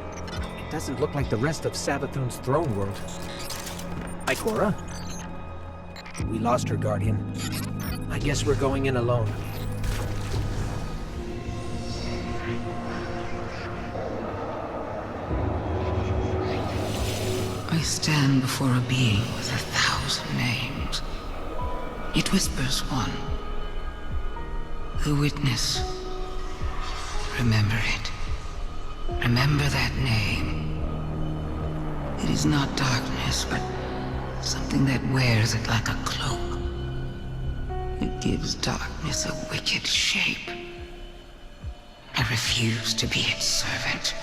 Speaker 3: It doesn't look like the rest of Savathun's throne world. Ikora? We lost her, Guardian. I guess we're going in alone.
Speaker 4: I stand before a being with 1,000 names. It whispers one. The witness. Remember it. Remember that name. It is not darkness, but something that wears it like a cloak. It gives darkness a wicked shape. I refuse to be its servant.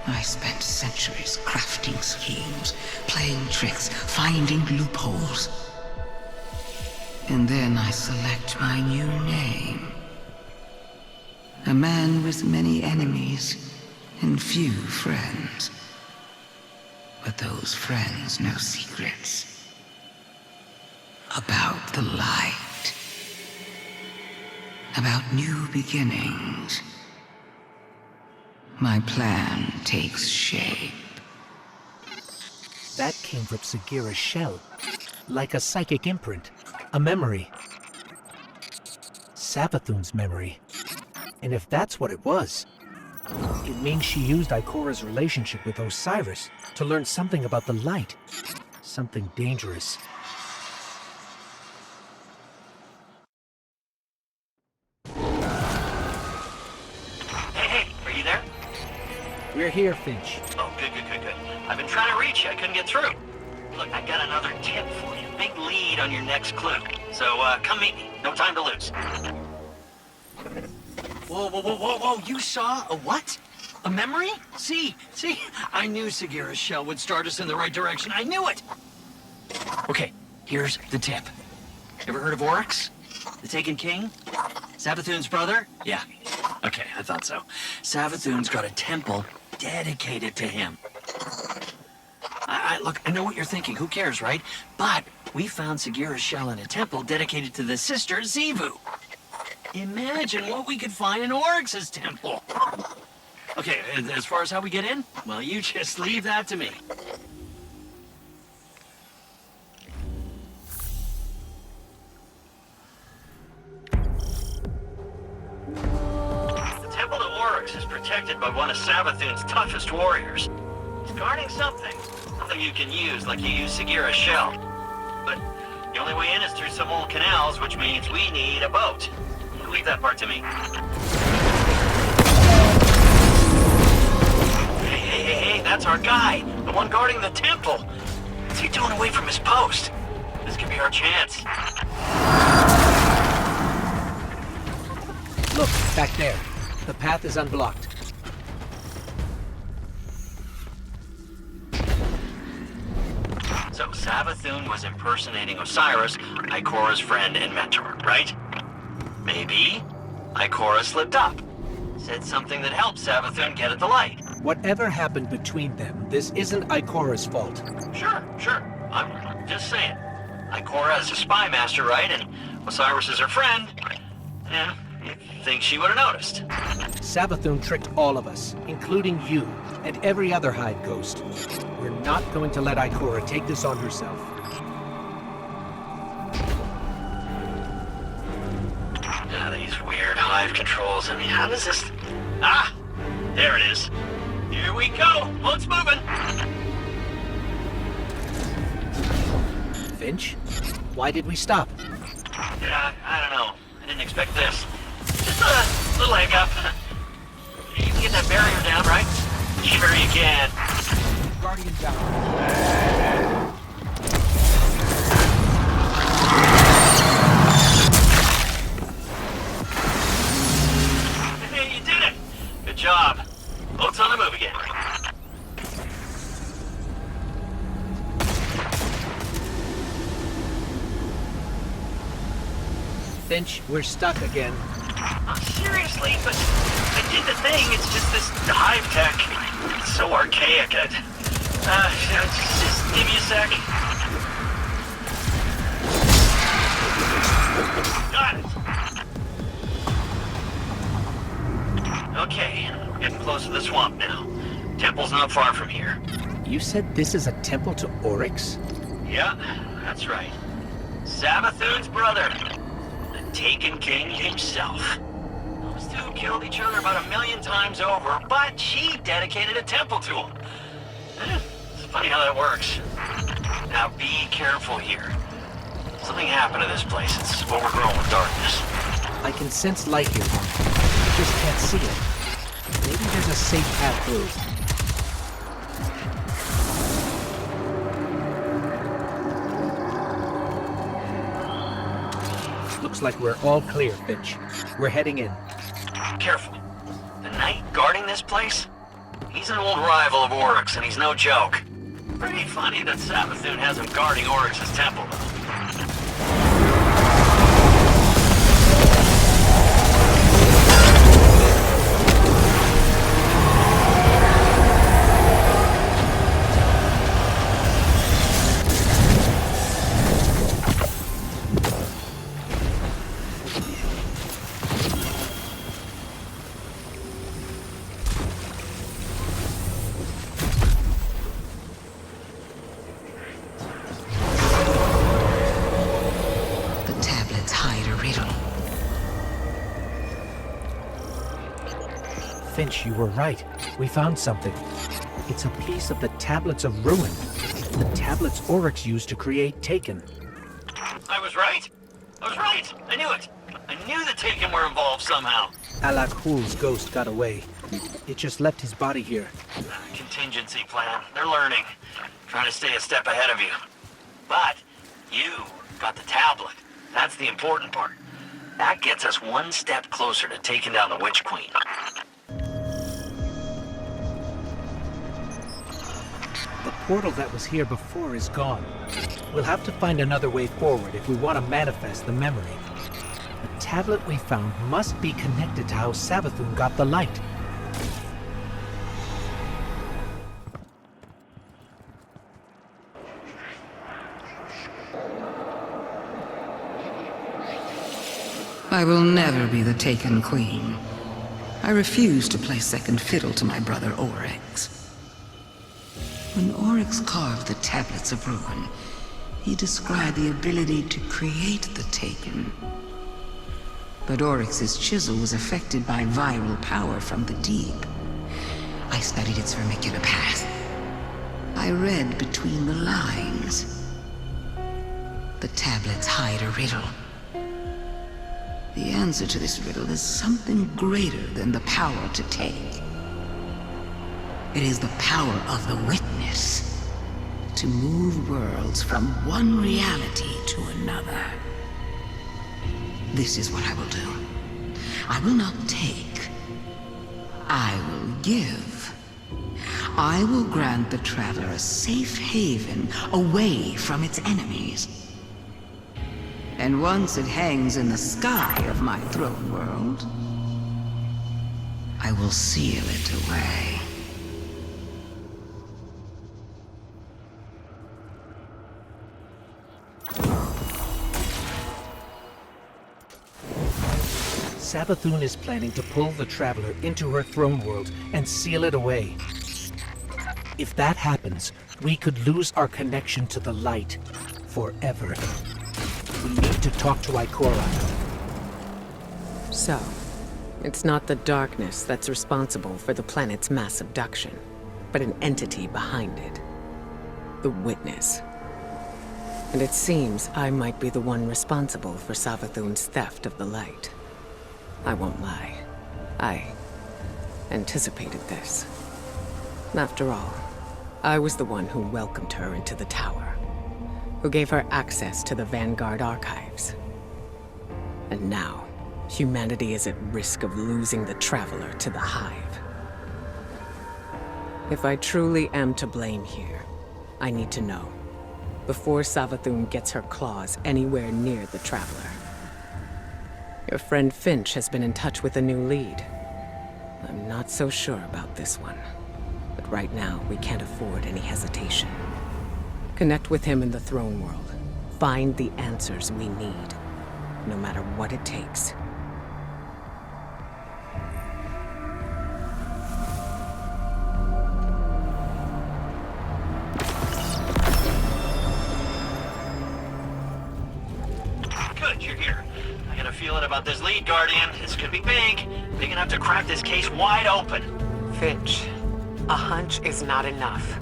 Speaker 4: I spent centuries crafting schemes, playing tricks, finding loopholes. And then I select my new name. A man with many enemies and few friends. But those friends know secrets. About the light. About new beginnings. My plan takes shape.
Speaker 3: That came from Sagira's shell. Like a psychic imprint. A memory. Savathun's memory. And if that's what it was, it means she used Ikora's relationship with Osiris to learn something about the light. Something dangerous.
Speaker 6: Hey, are you there?
Speaker 3: We're here, Finch.
Speaker 6: Oh, good. I've been trying to reach you. I couldn't get through. Look, I got another tip for you. Big lead on your next clue. So, come meet me. No time to lose. Whoa. You saw a what? A memory? See, I knew Sagira's shell would start us in the right direction. I knew it! Okay, here's the tip. Ever heard of Oryx? The Taken King? Savathun's brother? Yeah. Okay, I thought so. Savathun's got a temple dedicated to him. Look, I know what you're thinking. Who cares, right? But we found Sagira's shell in a temple dedicated to the sister Xivu. Imagine what we could find in Oryx's temple. Okay, as far as how we get in, well, you just leave that to me. The temple to Oryx is protected by one of Savathun's toughest warriors. He's guarding something you can use like you use Sagira's shell. But the only way in is through some old canals, which means we need a boat. Leave that part to me. Hey, that's our guy. The one guarding the temple. What's he doing away from his post? This could be our chance.
Speaker 3: Look, back there. The path is unblocked.
Speaker 6: So Savathun was impersonating Osiris, Ikora's friend and mentor, right? Maybe Ikora slipped up. Said something that helped Savathun get at the light.
Speaker 3: Whatever happened between them, this isn't Ikora's fault.
Speaker 6: Sure. I'm just saying. Ikora is a spy master, right? And Osiris is her friend. Yeah, you'd think she would have noticed.
Speaker 3: Savathun tricked all of us, including you, and every other Hive Ghost. We're not going to let Ikora take this on herself.
Speaker 6: These weird Hive controls. I mean, how does this... Ah! There it is. Here we go. Boat's moving.
Speaker 3: Finch? Why did we stop?
Speaker 6: Yeah, I don't know. I didn't expect this. Just a little hiccup. You can get that barrier down, right? Sure you can.
Speaker 3: Guardian down.
Speaker 6: Hey, you did it! Good job. Boat's on the move again.
Speaker 3: Finch, we're stuck again.
Speaker 6: Seriously, but I did the thing. It's just this hive tech. It's so archaic. Just give me a sec. Got it. Okay, we're getting close to the swamp now. Temple's not far from here.
Speaker 3: You said this is a temple to Oryx?
Speaker 6: Yeah, that's right. Savathun's brother. The Taken King himself. Those two killed each other about 1,000,000 times over, but she dedicated a temple to him. It's funny how that works. Now be careful here. Something happened to this place. It's overgrown with darkness.
Speaker 3: I can sense light here. I just can't see it. Maybe there's a safe path through. Looks like we're all clear, Finch. We're heading in.
Speaker 6: Careful. The knight guarding this place? He's an old rival of Oryx, and he's no joke. Pretty funny that Savathun has him guarding Oryx's temple, though.
Speaker 3: Finch, you were right. We found something. It's a piece of the Tablets of Ruin. The tablets Oryx used to create Taken.
Speaker 6: I was right. I knew it. I knew the Taken were involved somehow.
Speaker 3: Alak Hul's ghost got away. It just left his body here.
Speaker 6: Contingency plan. They're learning. Trying to stay a step ahead of you. But you got the tablet. That's the important part. That gets us one step closer to taking down the Witch Queen.
Speaker 3: The portal that was here before is gone. We'll have to find another way forward if we want to manifest the memory. The tablet we found must be connected to how Savathun got the light.
Speaker 4: I will never be the Taken Queen. I refuse to play second fiddle to my brother Oryx. When Oryx carved the Tablets of Ruin, he described the ability to create the Taken. But Oryx's chisel was affected by viral power from the deep. I studied its vermicular path. I read between the lines. The tablets hide a riddle. The answer to this riddle is something greater than the power to take. It is the power of the witness to move worlds from one reality to another. This is what I will do. I will not take. I will give. I will grant the Traveler a safe haven away from its enemies. And once it hangs in the sky of my throne world, I will seal it away.
Speaker 3: Savathun is planning to pull the Traveler into her throne world and seal it away. If that happens, we could lose our connection to the light forever. We need to talk to Ikora.
Speaker 1: So, it's not the darkness that's responsible for the planet's mass abduction, but an entity behind it. The Witness. And it seems I might be the one responsible for Savathun's theft of the light. I won't lie. I anticipated this. After all, I was the one who welcomed her into the tower, who gave her access to the Vanguard archives. And now, humanity is at risk of losing the Traveler to the Hive. If I truly am to blame here, I need to know, before Savathun gets her claws anywhere near the Traveler. Your friend Finch has been in touch with a new lead. I'm not so sure about this one, but right now we can't afford any hesitation. Connect with him in the throne world. Find the answers we need, no matter what it takes.
Speaker 6: Good, you're here. I got a feeling about this lead, Guardian. This could be big. Big enough to crack this case wide open.
Speaker 1: Finch, a hunch is not enough.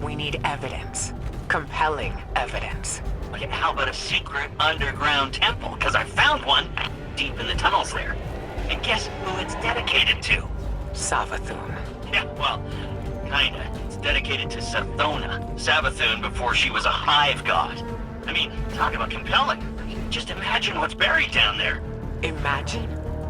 Speaker 1: We need evidence. Compelling evidence.
Speaker 6: Okay, how about a secret underground temple? Because I found one deep in the tunnels there. And guess who it's dedicated to?
Speaker 1: Savathun.
Speaker 6: Yeah, well, kinda. It's dedicated to Savathun before she was a hive god. I mean, talk about compelling. Just imagine what's buried down there.
Speaker 1: Imagine?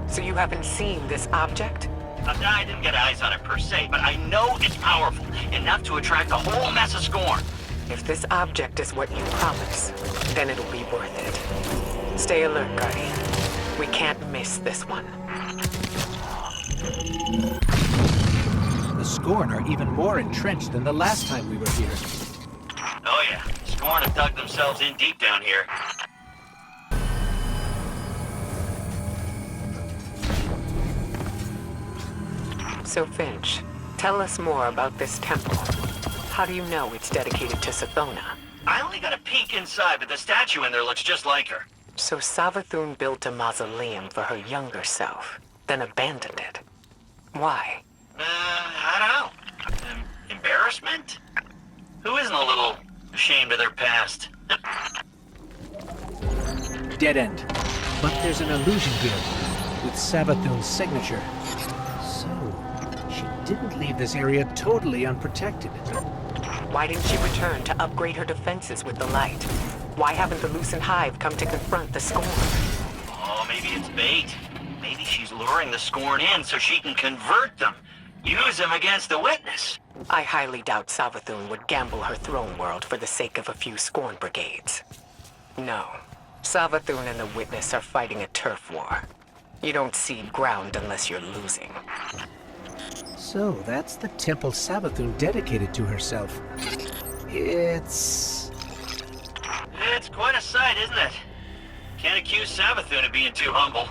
Speaker 1: So you haven't seen this object?
Speaker 6: I didn't get eyes on it per se, but I know it's powerful, enough to attract a whole mess of scorn.
Speaker 1: If this object is what you promise, then it'll be worth it. Stay alert, Guardian. We can't miss this one.
Speaker 3: The Scorn are even more entrenched than the last time we were here.
Speaker 6: Oh yeah, Scorn have dug themselves in deep down here.
Speaker 1: So Finch, tell us more about this temple. How do you know it's dedicated to Sethona?
Speaker 6: I only got a peek inside, but the statue in there looks just like her.
Speaker 1: So Savathun built a mausoleum for her younger self, then abandoned it. Why?
Speaker 6: I don't know. Embarrassment? Who isn't a little ashamed of their past?
Speaker 3: Dead end. But there's an illusion here, with Savathun's signature. So, she didn't leave this area totally unprotected.
Speaker 1: Why didn't she return to upgrade her defenses with the light? Why haven't the Lucent Hive come to confront the Scorn?
Speaker 6: Oh, maybe it's bait. Maybe she's luring the Scorn in so she can convert them. Use them against the Witness.
Speaker 1: I highly doubt Savathun would gamble her throne world for the sake of a few Scorn brigades. No. Savathun and the Witness are fighting a turf war. You don't cede ground unless you're losing.
Speaker 3: So, that's the temple Savathun dedicated to herself. It's
Speaker 6: quite a sight, isn't it? Can't accuse Savathun of being too humble.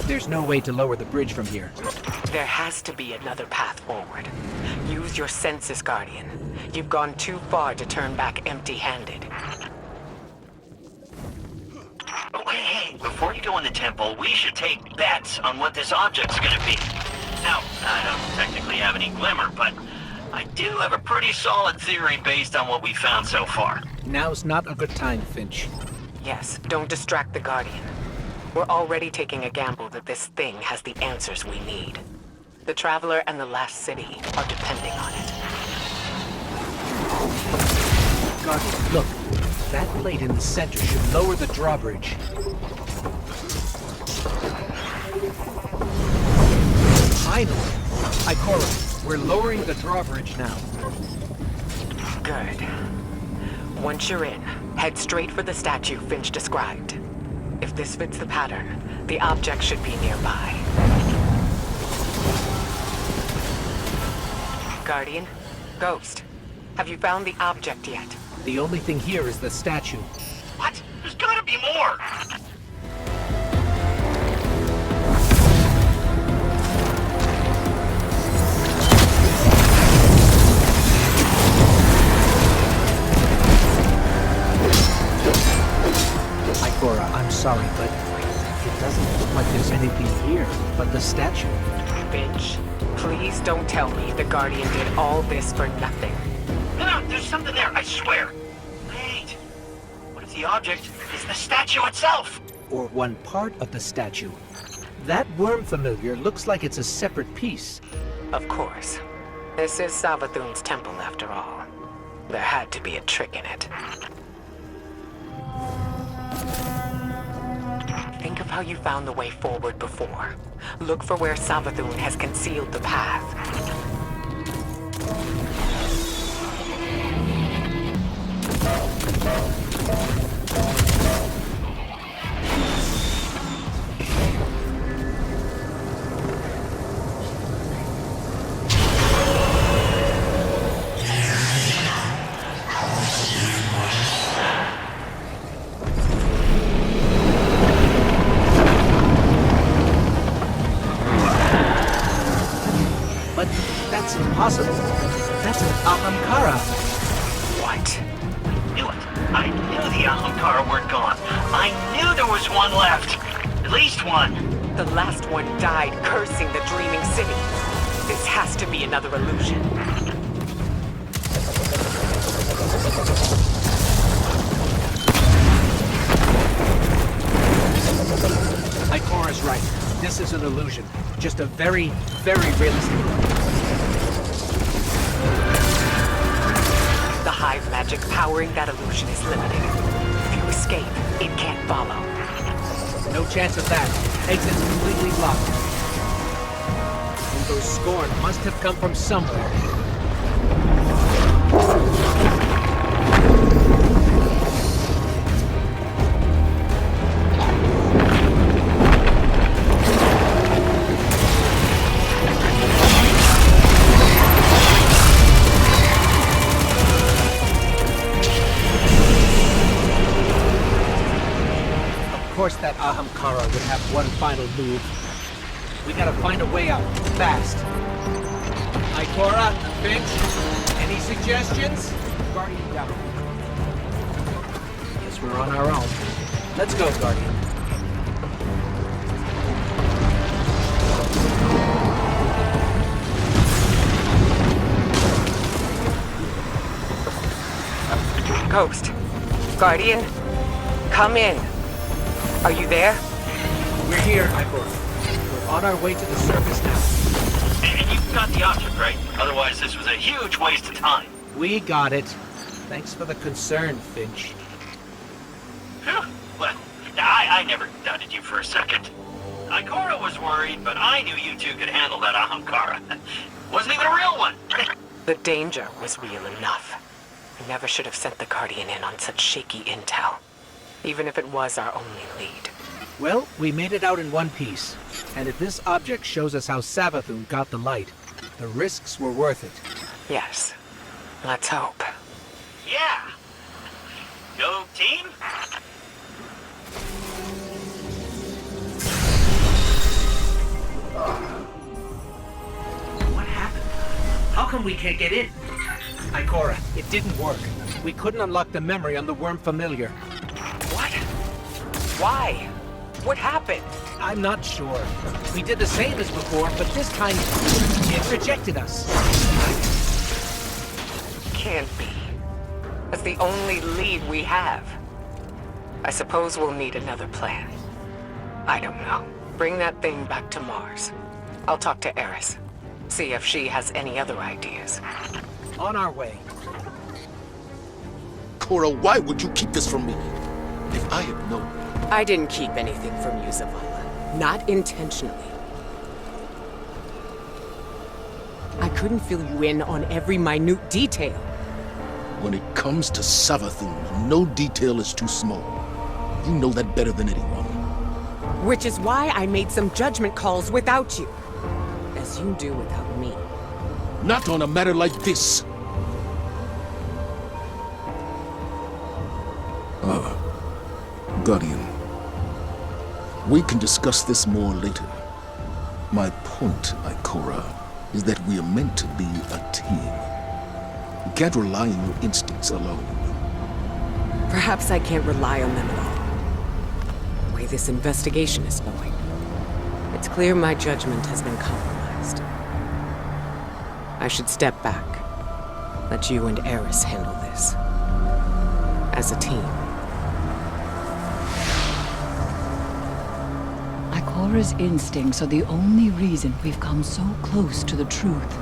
Speaker 3: There's no way to lower the bridge from here.
Speaker 1: There has to be another path forward. Use your senses, Guardian. You've gone too far to turn back empty-handed.
Speaker 6: Oh, hey, before you go in the temple, we should take bets on what this object's gonna be. Now, I don't technically have any glimmer, but I do have a pretty solid theory based on what we found so far.
Speaker 3: Now's not a good time, Finch.
Speaker 1: Yes, don't distract the Guardian. We're already taking a gamble that this thing has the answers we need. The Traveler and the Last City are depending on it.
Speaker 3: Guardian, look. That plate in the center should lower the drawbridge. Finally! Ikora, we're lowering the drawbridge now.
Speaker 1: Good. Once you're in, head straight for the statue Finch described. If this fits the pattern, the object should be nearby. Guardian? Ghost? Have you found the object yet?
Speaker 3: The only thing here is the statue.
Speaker 6: What? There's gotta be more!
Speaker 3: Ikora, I'm sorry, but it doesn't look like there's anything here but the statue.
Speaker 1: Finch, please don't tell me the Guardian did all this for nothing.
Speaker 6: No, there's something there, I swear. Wait. What if the object is the statue itself?
Speaker 3: Or one part of the statue. That worm familiar looks like it's a separate piece.
Speaker 1: Of course. This is Savathun's temple after all. There had to be a trick in it. Think of how you found the way forward before. Look for where Savathun has concealed the path.
Speaker 3: But that's impossible. That's an Ahamkara.
Speaker 1: What?
Speaker 6: Knew it. I knew the Ahamkara weren't gone. I knew there was one left. At least one.
Speaker 1: The last one died cursing the Dreaming City. This has to be another illusion.
Speaker 3: Ikora's right. This is an illusion. Just a very, very realistic one.
Speaker 1: The hive magic powering that illusion is limited. If you escape, it can't follow.
Speaker 3: No chance of that. Exit's completely blocked. Those scorn must have come from somewhere. Of course that Ahamkara would have one final move. We gotta find a way out, fast. Ikora, Finch, any suggestions? Guardian down. Guess we're on our own. Let's go, Guardian.
Speaker 1: Ghost. Guardian. Come in. Are you there?
Speaker 3: We're here, Ikora. We're on our way to the surface now.
Speaker 6: And you've got the object, right? Otherwise, this was a huge waste of time.
Speaker 3: We got it. Thanks for the concern, Finch.
Speaker 6: Phew. Well, I never doubted you for a second. Ikora was worried, but I knew you two could handle that Ahamkara. Wasn't even a real one.
Speaker 1: The danger was real enough. We never should have sent the Guardian in on such shaky intel. Even if it was our only lead.
Speaker 3: Well, we made it out in one piece. And if this object shows us how Savathun got the light, The risks were worth it.
Speaker 1: Yes. Let's hope.
Speaker 6: Yeah. Go team?
Speaker 3: What happened? How come we can't get in? Ikora, it didn't work. We couldn't unlock the memory on the worm familiar.
Speaker 1: What? Why? What happened?
Speaker 3: I'm not sure. We did the same as before, but this time it rejected us.
Speaker 1: Can't be. That's the only lead we have. I suppose we'll need another plan. I don't know. Bring that thing back to Mars. I'll talk to Eris. See if she has any other ideas.
Speaker 3: On our way.
Speaker 10: Cora, why would you keep this from me? If I had known...
Speaker 1: I didn't keep anything from you, Zavala. Not intentionally. I couldn't fill you in on every minute detail.
Speaker 10: When it comes to Savathun, no detail is too small. You know that better than anyone.
Speaker 1: Which is why I made some judgment calls without you. As you do without me.
Speaker 10: Not on a matter like this. Guardian. We can discuss this more later. My point, Ikora, is that we are meant to be a team. You can't rely on your instincts alone.
Speaker 1: Perhaps I can't rely on them at all. The way this investigation is going. It's clear my judgment has been compromised. I should step back. Let you and Eris handle this. As a team.
Speaker 12: Ikora's instincts are the only reason we've come so close to the truth.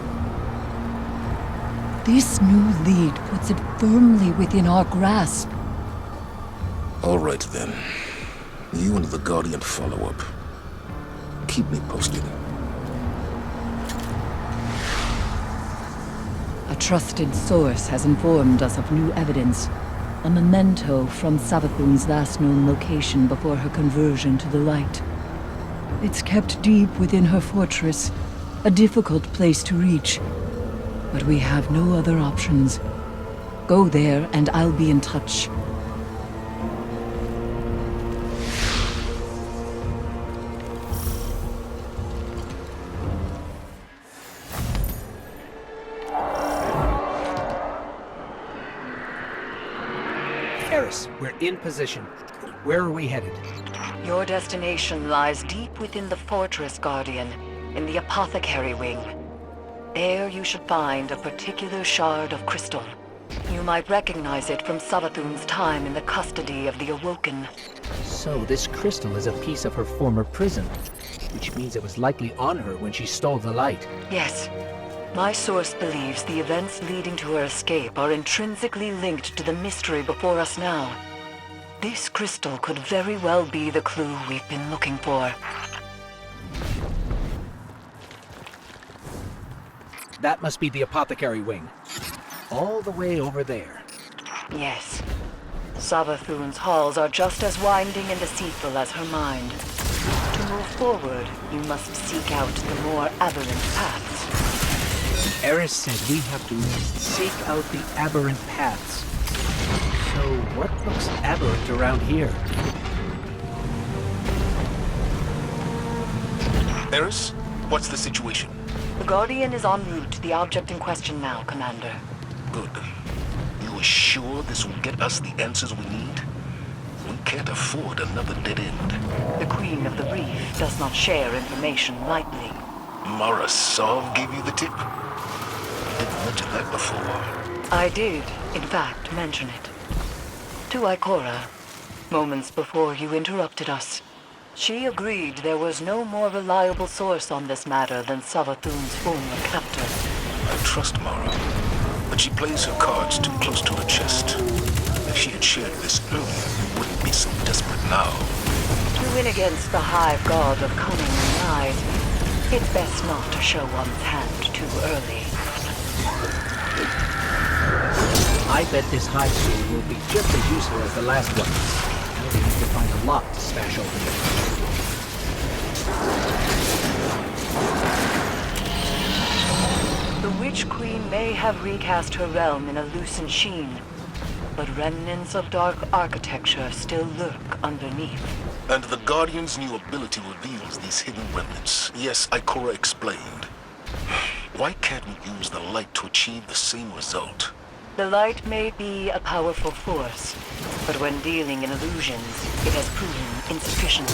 Speaker 12: This new lead puts it firmly within our grasp.
Speaker 10: All right, then. You and the Guardian follow up. Keep me posted.
Speaker 12: A trusted source has informed us of new evidence. A memento from Savathun's last known location before her conversion to the light. It's kept deep within her fortress, a difficult place to reach. But we have no other options. Go there and I'll be in touch.
Speaker 3: Eris, we're in position. Where are we headed?
Speaker 2: Your destination lies deep within the fortress, Guardian, in the apothecary wing. There you should find a particular shard of crystal. You might recognize it from Savathun's time in the custody of the Awoken.
Speaker 3: So this crystal is a piece of her former prison, which means it was likely on her when she stole the light.
Speaker 2: Yes. My source believes the events leading to her escape are intrinsically linked to the mystery before us now. This crystal could very well be the clue we've been looking for.
Speaker 3: That must be the apothecary wing. All the way over there.
Speaker 2: Yes. Savathun's halls are just as winding and deceitful as her mind. To move forward, you must seek out the more aberrant paths.
Speaker 3: Eris said we have to seek out the aberrant paths. So what looks aberrant around here?
Speaker 10: Eris, what's the situation?
Speaker 2: The Guardian is en route to the object in question now, Commander.
Speaker 10: Good. You are sure this will get us the answers we need? We can't afford another dead end.
Speaker 2: The Queen of the Reef does not share information lightly.
Speaker 10: Mara Sov gave you the tip? You didn't mention that before.
Speaker 2: I did, in fact, mention it. To Ikora, moments before you interrupted us. She agreed there was no more reliable source on this matter than Savathun's former captor.
Speaker 10: I trust Mara, but she plays her cards too close to her chest. If she had shared this earlier, we wouldn't be so desperate now.
Speaker 2: To win against the hive god of cunning and lies, it's best not to show one's hand too early.
Speaker 3: I bet this hive suit will be just as useful as the last one. We'll have to find a lock to smash open it.
Speaker 2: Witch Queen may have recast her realm in a lucent sheen, but remnants of dark architecture still lurk underneath.
Speaker 10: And the Guardian's new ability reveals these hidden remnants. Yes, Ikora explained. Why can't we use the light to achieve the same result?
Speaker 2: The light may be a powerful force, but when dealing in illusions, it has proven insufficient.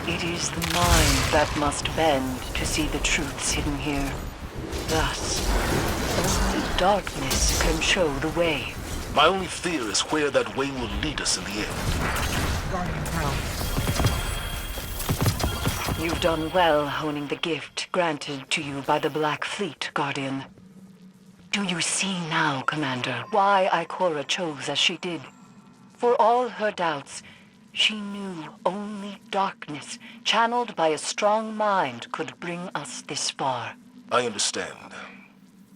Speaker 2: It is the mind that must bend to see the truths hidden here. Thus, only darkness can show the way.
Speaker 10: My only fear is where that way will lead us in the end.
Speaker 3: Guardian Crown.
Speaker 2: You've done well honing the gift granted to you by the Black Fleet, Guardian. Do you see now, Commander, why Ikora chose as she did? For all her doubts, she knew only darkness, channeled by a strong mind, could bring us this far.
Speaker 10: I understand.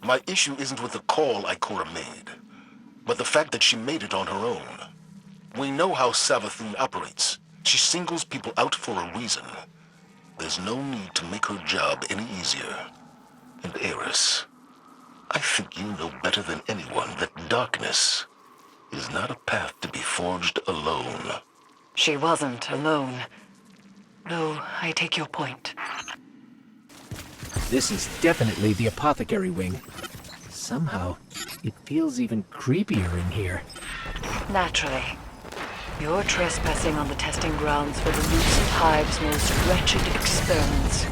Speaker 10: My issue isn't with the call Ikora made, but the fact that she made it on her own. We know how Savathun operates. She singles people out for a reason. There's no need to make her job any easier. And Eris, I think you know better than anyone that darkness is not a path to be forged alone.
Speaker 2: She wasn't alone. Though I take your point.
Speaker 3: This is definitely the apothecary wing. Somehow, it feels even creepier in here.
Speaker 2: Naturally. You're trespassing on the testing grounds for the Lucent Hive's most wretched experiments.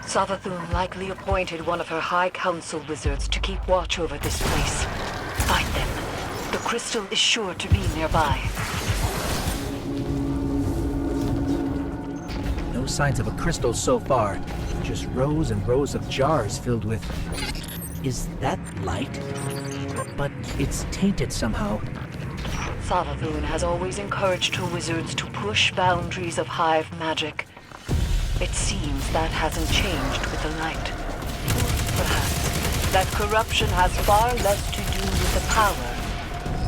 Speaker 2: Savathun likely appointed one of her High Council wizards to keep watch over this place. Find them. The crystal is sure to be nearby.
Speaker 3: No signs of a crystal so far. Just rows and rows of jars filled with... Is that light? But it's tainted somehow.
Speaker 2: Savathun has always encouraged her wizards to push boundaries of Hive magic. It seems that hasn't changed with the light. Perhaps that corruption has far less to do with the power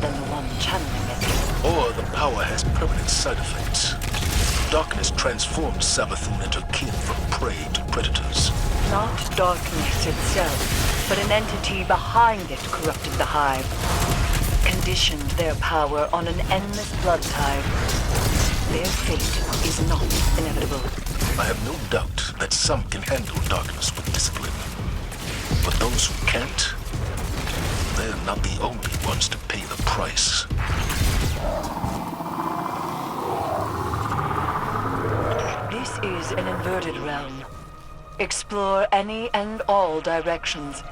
Speaker 2: than the one channeling it.
Speaker 10: Or the power has permanent side effects. Darkness transformed Savathun into kin from prey to predators.
Speaker 2: Not darkness itself, but an entity behind it corrupted the Hive. Conditioned their power on an endless blood tide. Their fate is not inevitable.
Speaker 10: I have no doubt that some can handle darkness with discipline. But those who can't, they're not the only ones to pay the price.
Speaker 2: This is an inverted realm. Explore any and all directions,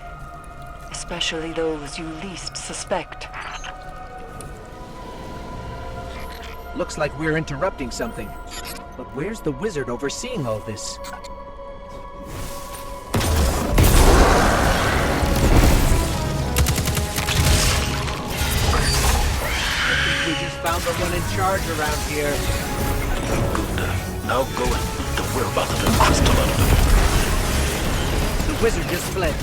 Speaker 2: especially those you least suspect.
Speaker 3: Looks like we're interrupting something. But where's the wizard overseeing all this? We just found the one in charge around here.
Speaker 10: Good. Now go and get the whereabouts of the crystal out of them.
Speaker 3: The wizard just fled.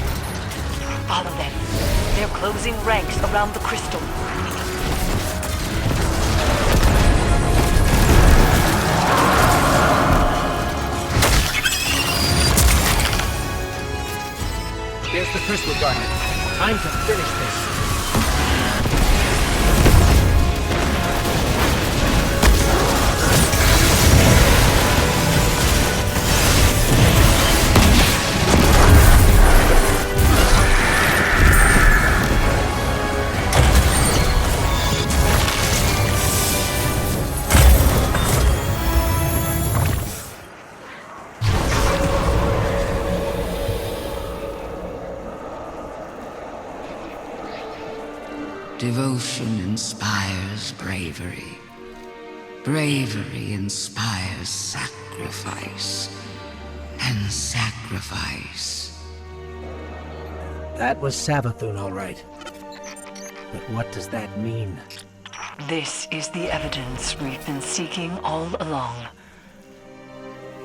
Speaker 2: Follow them. They're closing ranks around the crystal.
Speaker 3: There's the crystal garden. Time to finish this.
Speaker 4: Devotion inspires bravery. Bravery inspires sacrifice. And sacrifice.
Speaker 3: That was Savathun, all right. But what does that mean?
Speaker 2: This is the evidence we've been seeking all along.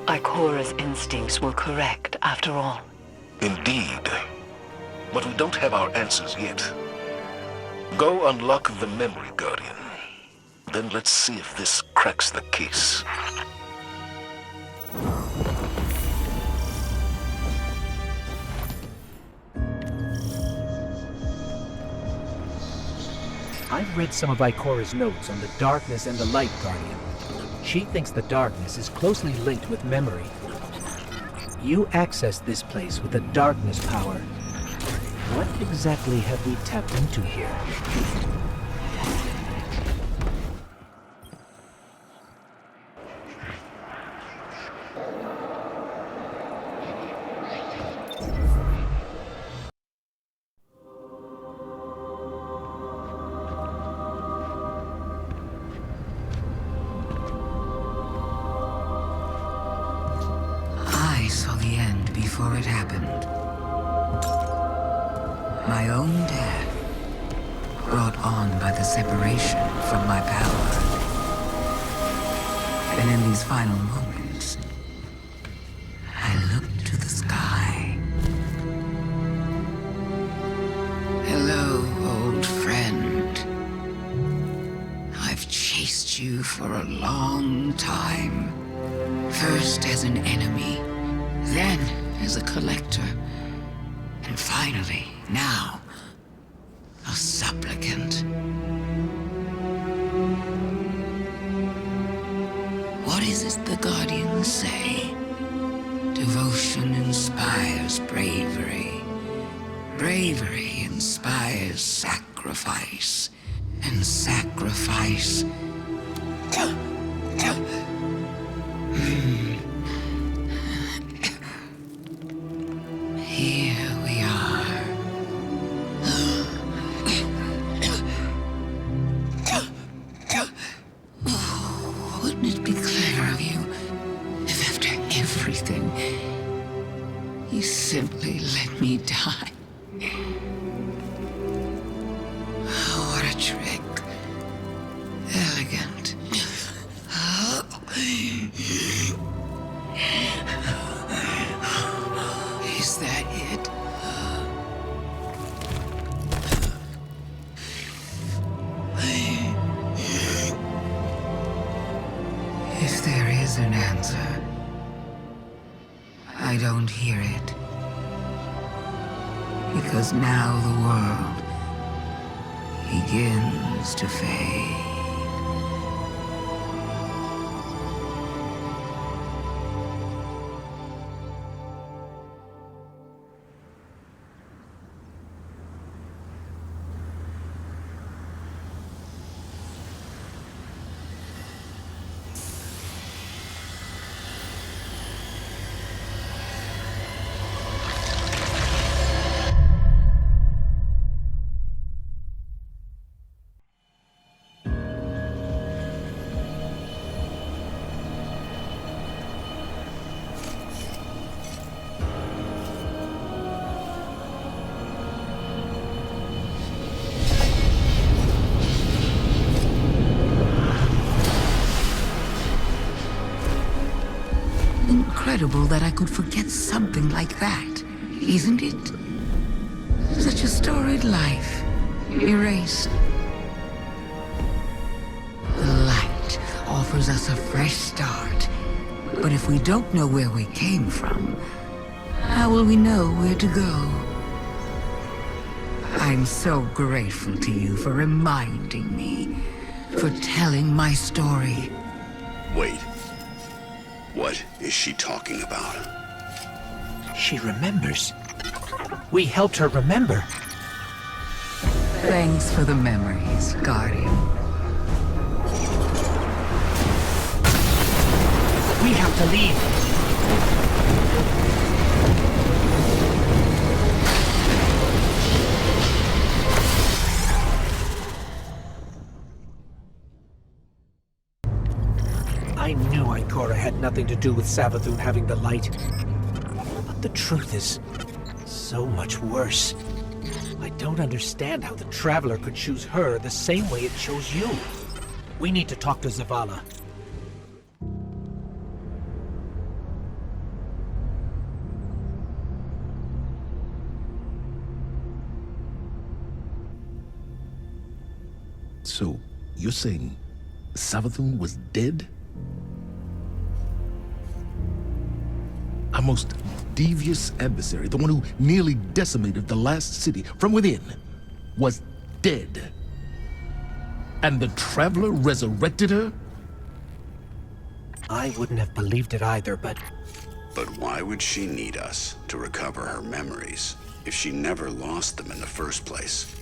Speaker 2: Ikora's instincts were correct, after all.
Speaker 10: Indeed. But we don't have our answers yet. Go unlock the memory, Guardian. Then let's see if this cracks the case.
Speaker 3: I've read some of Ikora's notes on the darkness and the light, Guardian. She thinks the darkness is closely linked with memory. You accessed this place with the darkness power. What exactly have we tapped into here?
Speaker 4: I saw the end before it happened. My own death, brought on by the separation from my power. And in these final moments, I looked to the sky. Hello, old friend. I've chased you for a long time. First as an enemy, then as a collector, and finally, now, a supplicant. What is it the Guardians say? Devotion inspires bravery. Bravery inspires sacrifice. And sacrifice... Here we are. Wouldn't it be clever of you if after everything, you simply let me die? What a trick. Elegant. Is that it? If there is an answer, I don't hear it. Because now the world begins to fade. Incredible that I could forget something like that, isn't it? Such a storied life, erased. The light offers us a fresh start, but if we don't know where we came from, how will we know where to go? I'm so grateful to you for reminding me, for telling my story.
Speaker 5: Wait. What is she talking about?
Speaker 3: She remembers. We helped her remember.
Speaker 4: Thanks for the memories, Guardian.
Speaker 3: We have to leave. I knew Ikora had nothing to do with Savathun having the light. But the truth is so much worse. I don't understand how the Traveler could choose her the same way it chose you. We need to talk to Zavala.
Speaker 10: So, you're saying Savathun was dead? Our most devious adversary, the one who nearly decimated the last city from within, was dead.
Speaker 13: And the Traveler resurrected her?
Speaker 3: I wouldn't have believed it either, but...
Speaker 5: But why would she need us to recover her memories if she never lost them in the first place?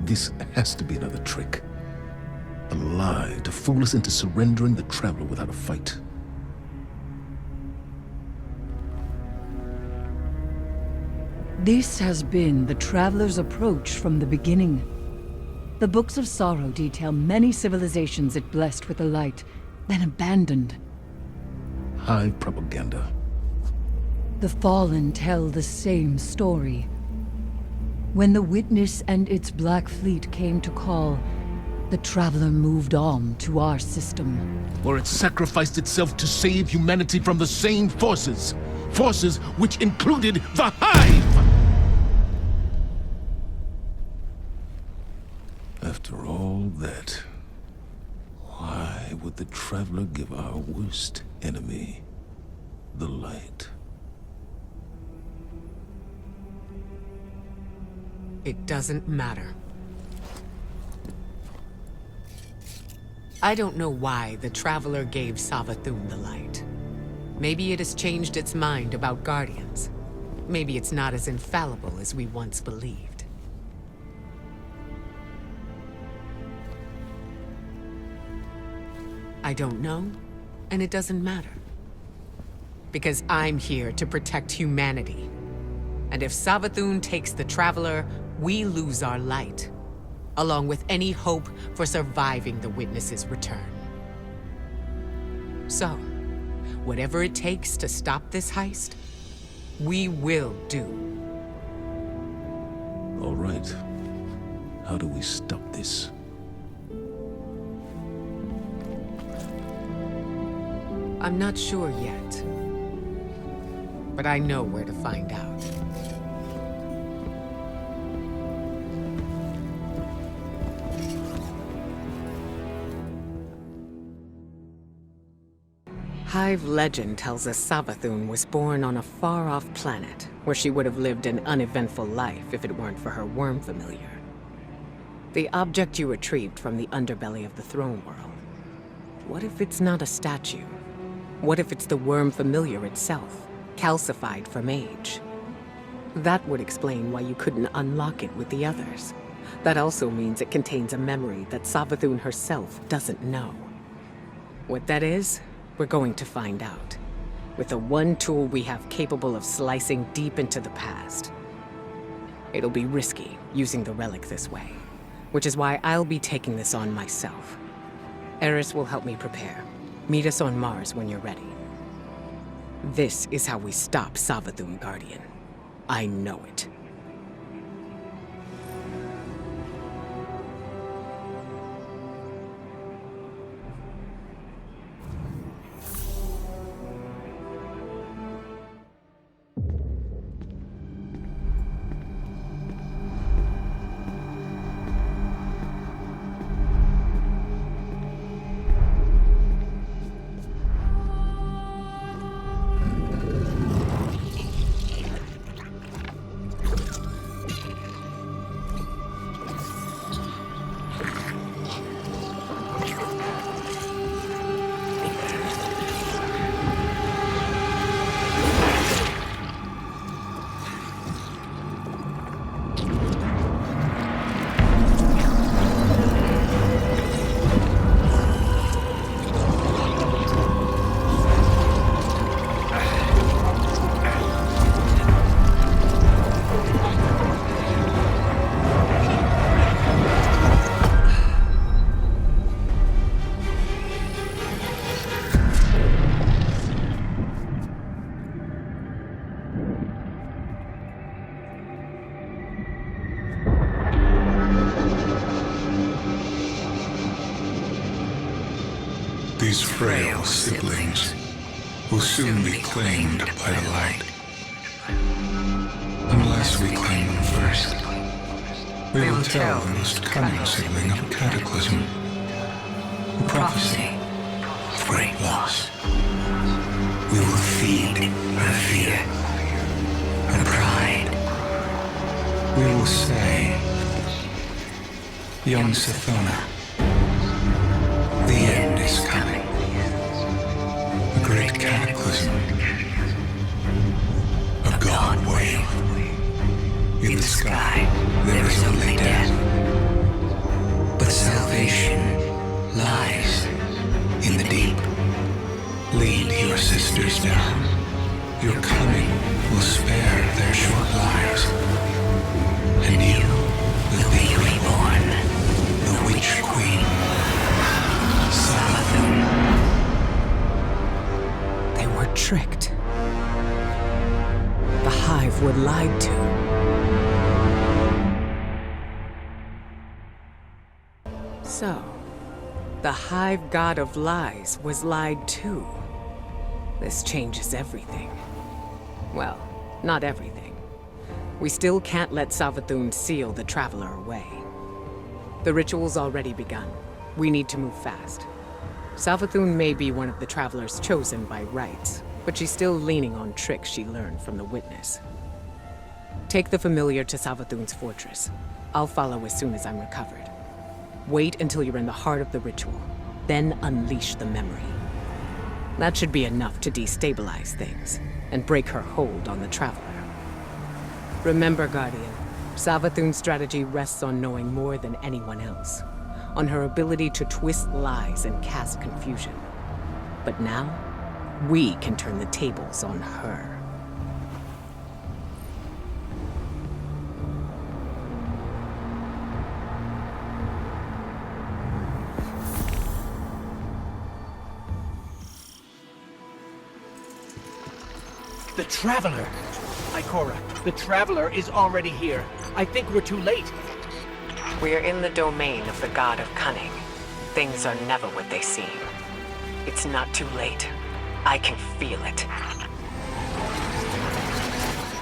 Speaker 13: This has to be another trick. A lie to fool us into surrendering the Traveler without a fight.
Speaker 12: This has been the Traveler's approach from the beginning. The Books of Sorrow detail many civilizations it blessed with the light, then abandoned.
Speaker 13: High propaganda.
Speaker 12: The Fallen tell the same story. When the Witness and its Black Fleet came to call, the Traveler moved on to our system.
Speaker 13: Or it sacrificed itself to save humanity from the same forces. Forces which included the Hive! After all that, why would the Traveler give our worst enemy the light?
Speaker 1: It doesn't matter. I don't know why the Traveler gave Savathun the light. Maybe it has changed its mind about Guardians. Maybe it's not as infallible as we once believed. I don't know, and it doesn't matter. Because I'm here to protect humanity. And if Savathun takes the Traveler, we lose our light, along with any hope for surviving the Witness's return. So, whatever it takes to stop this heist, we will do.
Speaker 13: All right. How do we stop this?
Speaker 1: I'm not sure yet, but I know where to find out. Hive legend tells us Savathun was born on a far-off planet, where she would have lived an uneventful life if it weren't for her worm familiar. The object you retrieved from the underbelly of the throne world. What if it's not a statue? What if it's the worm familiar itself, calcified from age? That would explain why you couldn't unlock it with the others. That also means it contains a memory that Savathun herself doesn't know. What that is, we're going to find out. With the one tool we have capable of slicing deep into the past. It'll be risky, using the relic this way. Which is why I'll be taking this on myself. Eris will help me prepare. Meet us on Mars when you're ready. This is how we stop Savathun, Guardian. I know it.
Speaker 10: These frail siblings will soon be claimed by the light. Unless we claim them first, we will tell the most cunning sibling of Cataclysm. The prophecy of great loss. We will feed her fear, her pride. We will say, young Sathona
Speaker 14: sisters now. Your coming will spare their short lives. And you will be reborn, the Witch Queen, Savathun.
Speaker 1: They were tricked. The Hive were lied to. So, the Hive god of lies was lied to. This changes everything. Well, not everything. We still can't let Savathun seal the Traveler away. The ritual's already begun. We need to move fast. Savathun may be one of the Travelers chosen by rights, but she's still leaning on tricks she learned from the Witness. Take the familiar to Savathun's fortress. I'll follow as soon as I'm recovered. Wait until you're in the heart of the ritual, then unleash the memory. That should be enough to destabilize things and break her hold on the Traveler. Remember, Guardian, Savathun's strategy rests on knowing more than anyone else, on her ability to twist lies and cast confusion. But now, we can turn the tables on her.
Speaker 3: The Traveler! Ikora, the Traveler is already here. I think we're too late.
Speaker 1: We're in the domain of the God of Cunning. Things are never what they seem. It's not too late. I can feel it.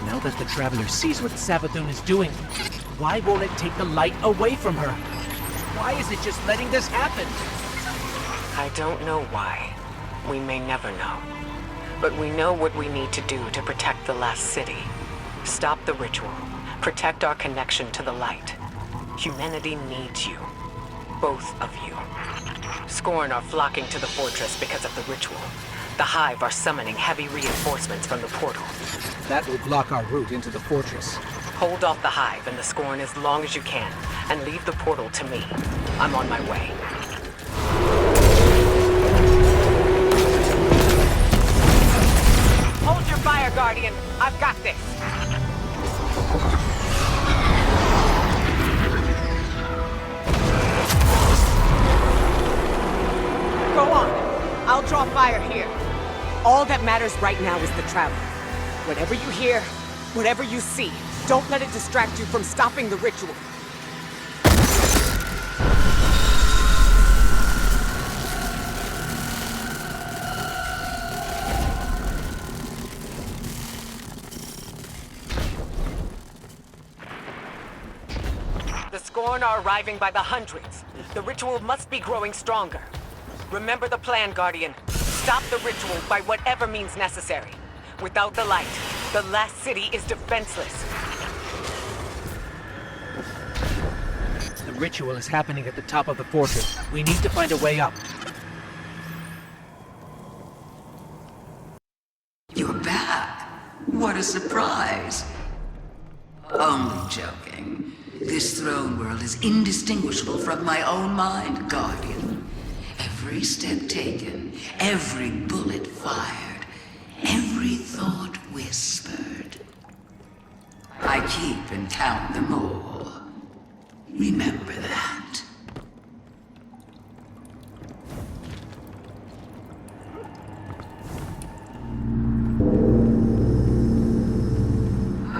Speaker 3: Now that the Traveler sees what Savathun is doing, why won't it take the light away from her? Why is it just letting this happen?
Speaker 1: I don't know why. We may never know. But we know what we need to do to protect the last city. Stop the ritual. Protect our connection to the light. Humanity needs you. Both of you. Scorn are flocking to the fortress because of the ritual. The Hive are summoning heavy reinforcements from the portal.
Speaker 3: That will block our route into the fortress.
Speaker 1: Hold off the Hive and the Scorn as long as you can, and leave the portal to me. I'm on my way. Hold your fire, Guardian. I've got this. Go on. I'll draw fire here. All that matters right now is the Traveler. Whatever you hear, whatever you see, don't let it distract you from stopping the ritual. The Scorn are arriving by the hundreds. The ritual must be growing stronger. Remember the plan, Guardian. Stop the ritual by whatever means necessary. Without the light, the last city is defenseless.
Speaker 3: The ritual is happening at the top of the fortress. We need to find a way up.
Speaker 4: You're back. What a surprise. Only joking. This throne world is indistinguishable from my own mind, Guardian. Every step taken, every bullet fired, every thought whispered. I keep and count them all. Remember that.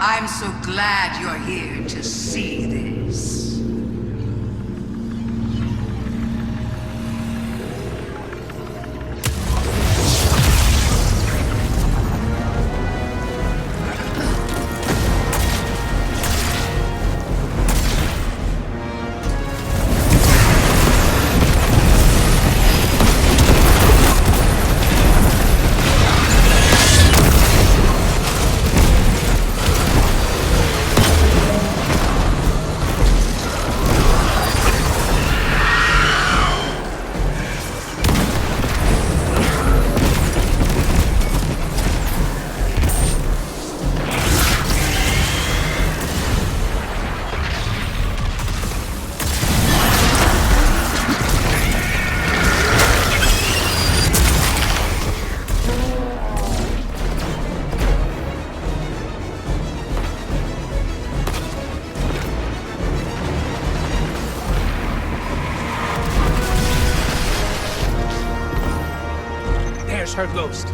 Speaker 4: I'm so glad you're here to see this.
Speaker 3: There's her ghost.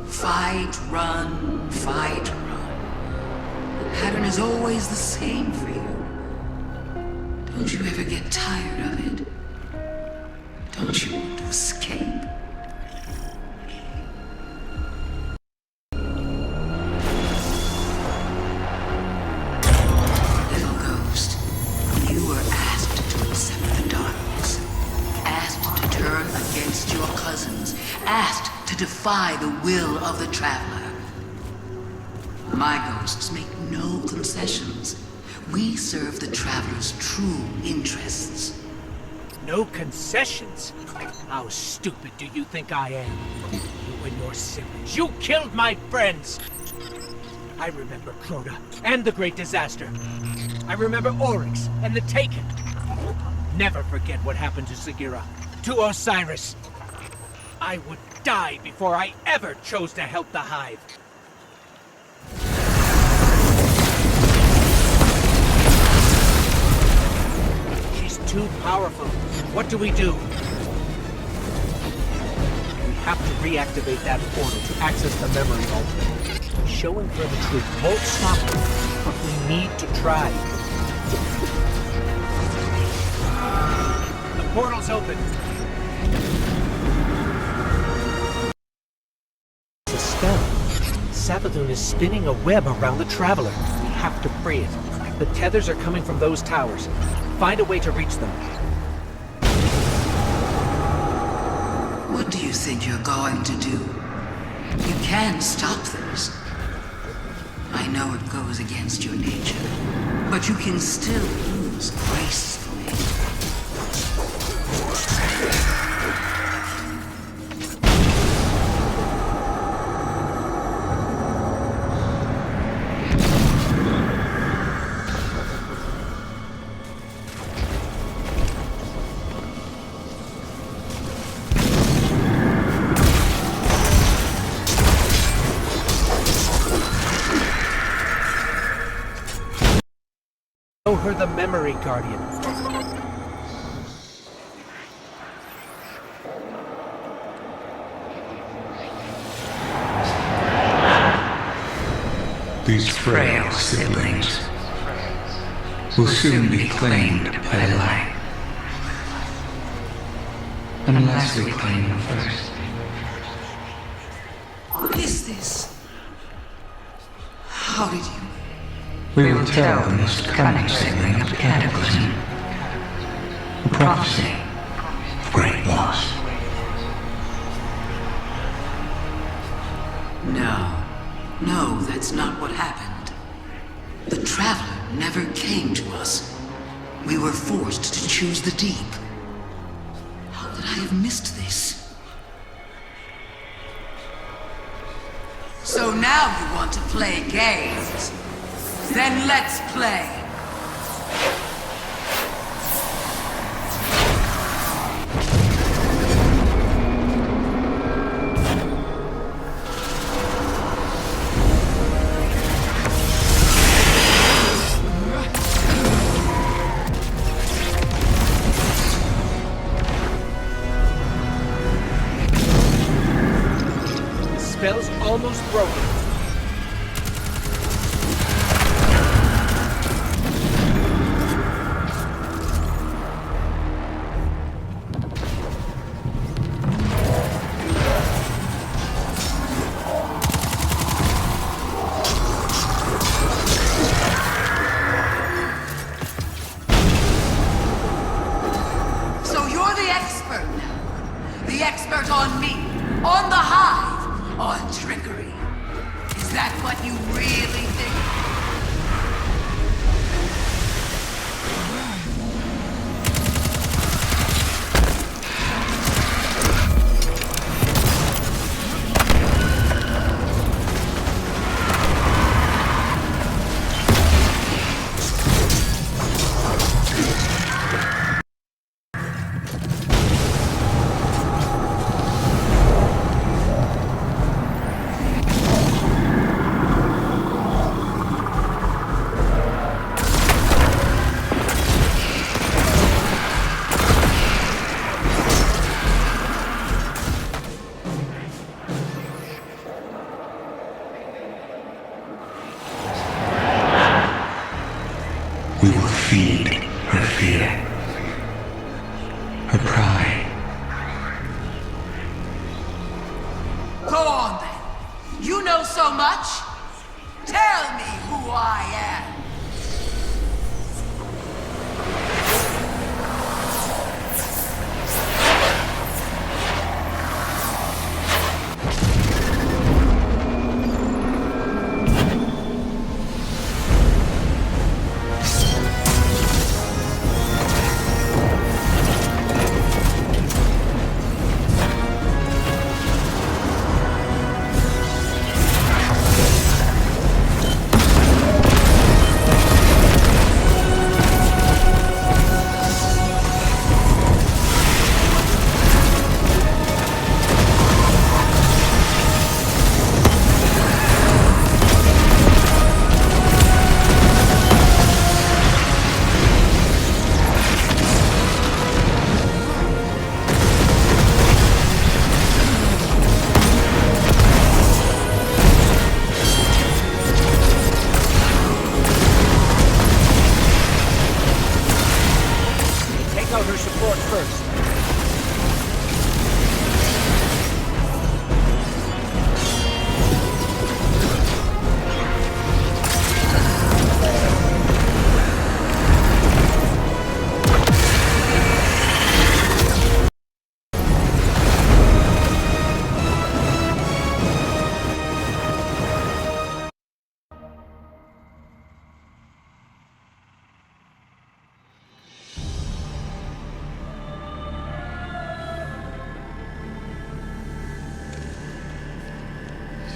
Speaker 4: Fight, run, fight, run. The pattern is always the same for you. Don't you ever get tired of it? Don't you want to escape? Little ghost, you were asked to accept the darkness. Asked to turn against your cousins. Asked to defy the will of the Traveler. My ghosts make no concessions. We serve the Traveler's true interests.
Speaker 3: No concessions? How stupid do you think I am? You and your siblings, you killed my friends! I remember Crota and the Great Disaster. I remember Oryx and the Taken. I'll never forget what happened to Sagira, to Osiris. I would die before I ever chose to help the Hive. She's too powerful. What do? We have to reactivate that portal to access the memory vault. Showing her the truth won't stop her, but we need to try. The portal's open. It's a spell. Savathun is spinning a web around the Traveler. We have to free it. The tethers are coming from those towers. Find a way to reach them.
Speaker 4: What do you think you're going to do? You can stop this. I know it goes against your nature, but you can still lose gracefully.
Speaker 3: Show her the memory guardian.
Speaker 14: These frail siblings will soon be claimed by light. Unless we claim them first.
Speaker 4: What is this? How did you...
Speaker 14: We will tell the most cunning sibling of the Cataclysm. A prophecy of great loss.
Speaker 4: No, that's not what happened. The Traveler never came to us. We were forced to choose the deep. How could I have missed this? So now you want to play games? Then let's play!
Speaker 3: The spell's almost broken.
Speaker 4: The expert on me, on the Hive, on trickery. Is that what you really think?
Speaker 14: her pride.
Speaker 4: Go on then. You know so much. Tell me who I am.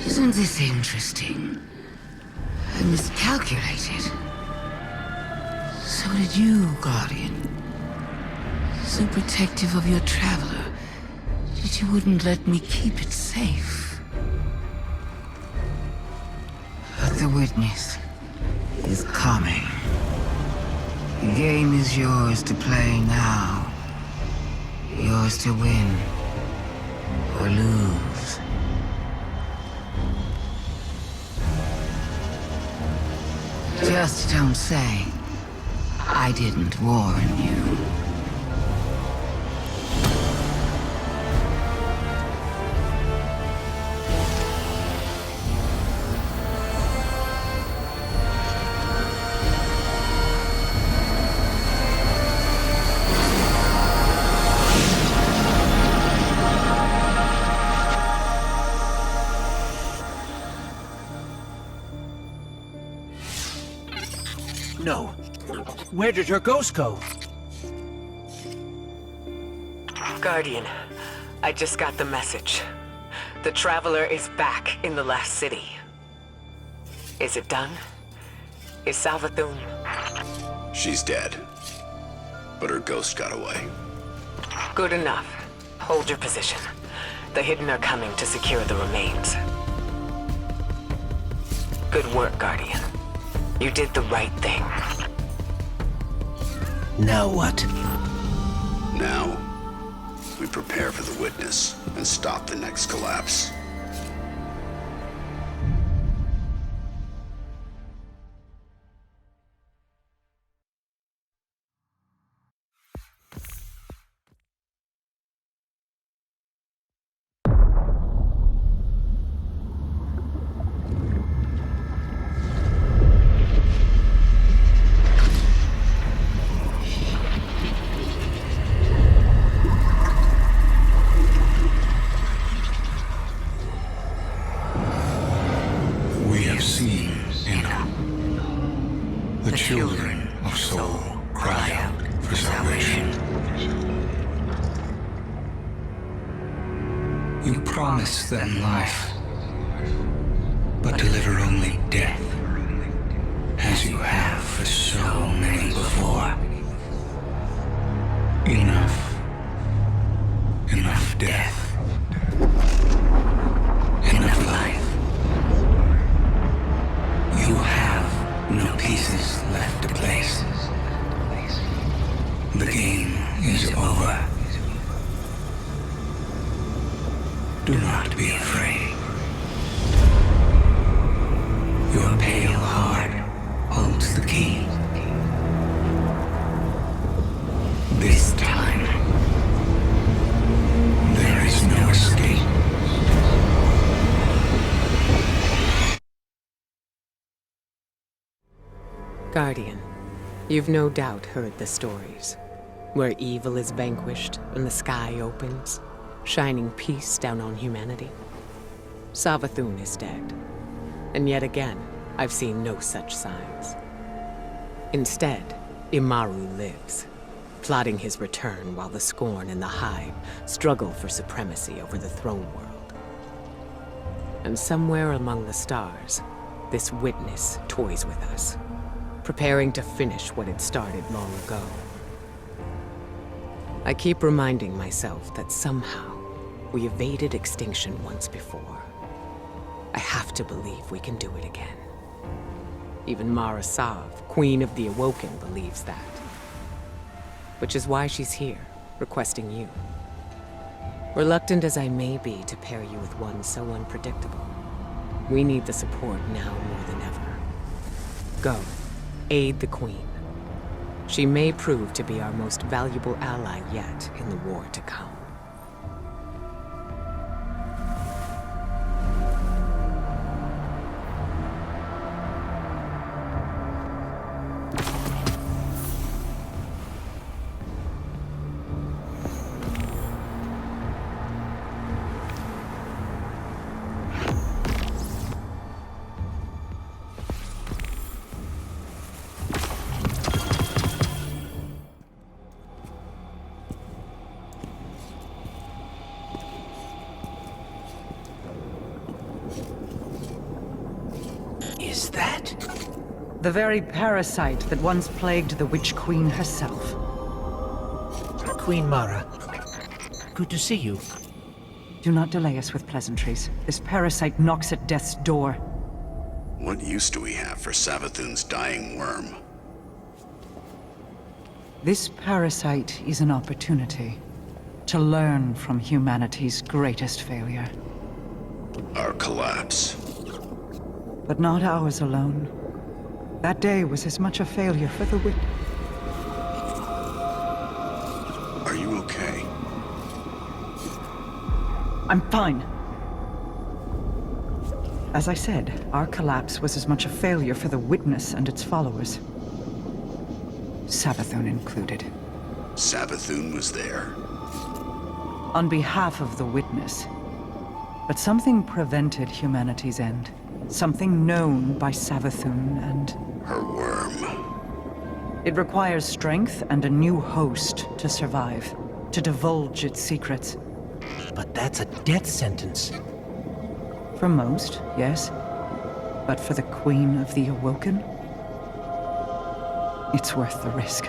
Speaker 4: Isn't this interesting? I miscalculated. So did you, Guardian. So protective of your traveler that you wouldn't let me keep it safe. But the witness is coming. The game is yours to play now. Yours to win or lose. Just don't say I didn't warn you.
Speaker 3: No. Where did her ghost go?
Speaker 1: Guardian, I just got the message. The Traveler is back in the last city. Is it done? Is Thel'Vadam...
Speaker 5: She's dead. But her ghost got away.
Speaker 1: Good enough. Hold your position. The Hidden are coming to secure the remains. Good work, Guardian. You did the right thing.
Speaker 3: Now what?
Speaker 5: Now, we prepare for the witness and stop the next collapse.
Speaker 14: The children of Soul cry out for salvation. You promise them life, but deliver only death, as you have for so many before. Enough. Enough death. Enough life. You have no pieces left to place. The game is over. Do not be afraid. Your pale heart holds the key. This time,
Speaker 1: Guardian, you've no doubt heard the stories. Where evil is vanquished and the sky opens, shining peace down on humanity. Savathun is dead, and yet again, I've seen no such signs. Instead, Imaru lives, plotting his return while the Scorn and the Hive struggle for supremacy over the throne world. And somewhere among the stars, this witness toys with us, preparing to finish what it started long ago. I keep reminding myself that somehow we evaded extinction once before. I have to believe we can do it again. Even Mara Sav, Queen of the Awoken, believes that. Which is why she's here, requesting you. Reluctant as I may be to pair you with one so unpredictable, we need the support now more than ever. Go, aid the Queen. She may prove to be our most valuable ally yet in the war to come.
Speaker 3: Is that?
Speaker 15: The very parasite that once plagued the Witch Queen herself.
Speaker 3: Queen Mara, good to see you.
Speaker 15: Do not delay us with pleasantries. This parasite knocks at death's door.
Speaker 5: What use do we have for Savathun's dying worm?
Speaker 15: This parasite is an opportunity to learn from humanity's greatest failure.
Speaker 5: Our collapse.
Speaker 15: But not ours alone. That day was as much a failure for the Witch.
Speaker 5: Are you okay?
Speaker 15: I'm fine. As I said, our collapse was as much a failure for the Witness and its followers. Savathun included.
Speaker 5: Savathun was there?
Speaker 15: On behalf of the Witness. But something prevented humanity's end. Something known by Savathun and...
Speaker 5: her worm.
Speaker 15: It requires strength and a new host to survive, to divulge its secrets.
Speaker 3: But that's a death sentence.
Speaker 15: For most, yes. But for the Queen of the Awoken, it's worth the risk.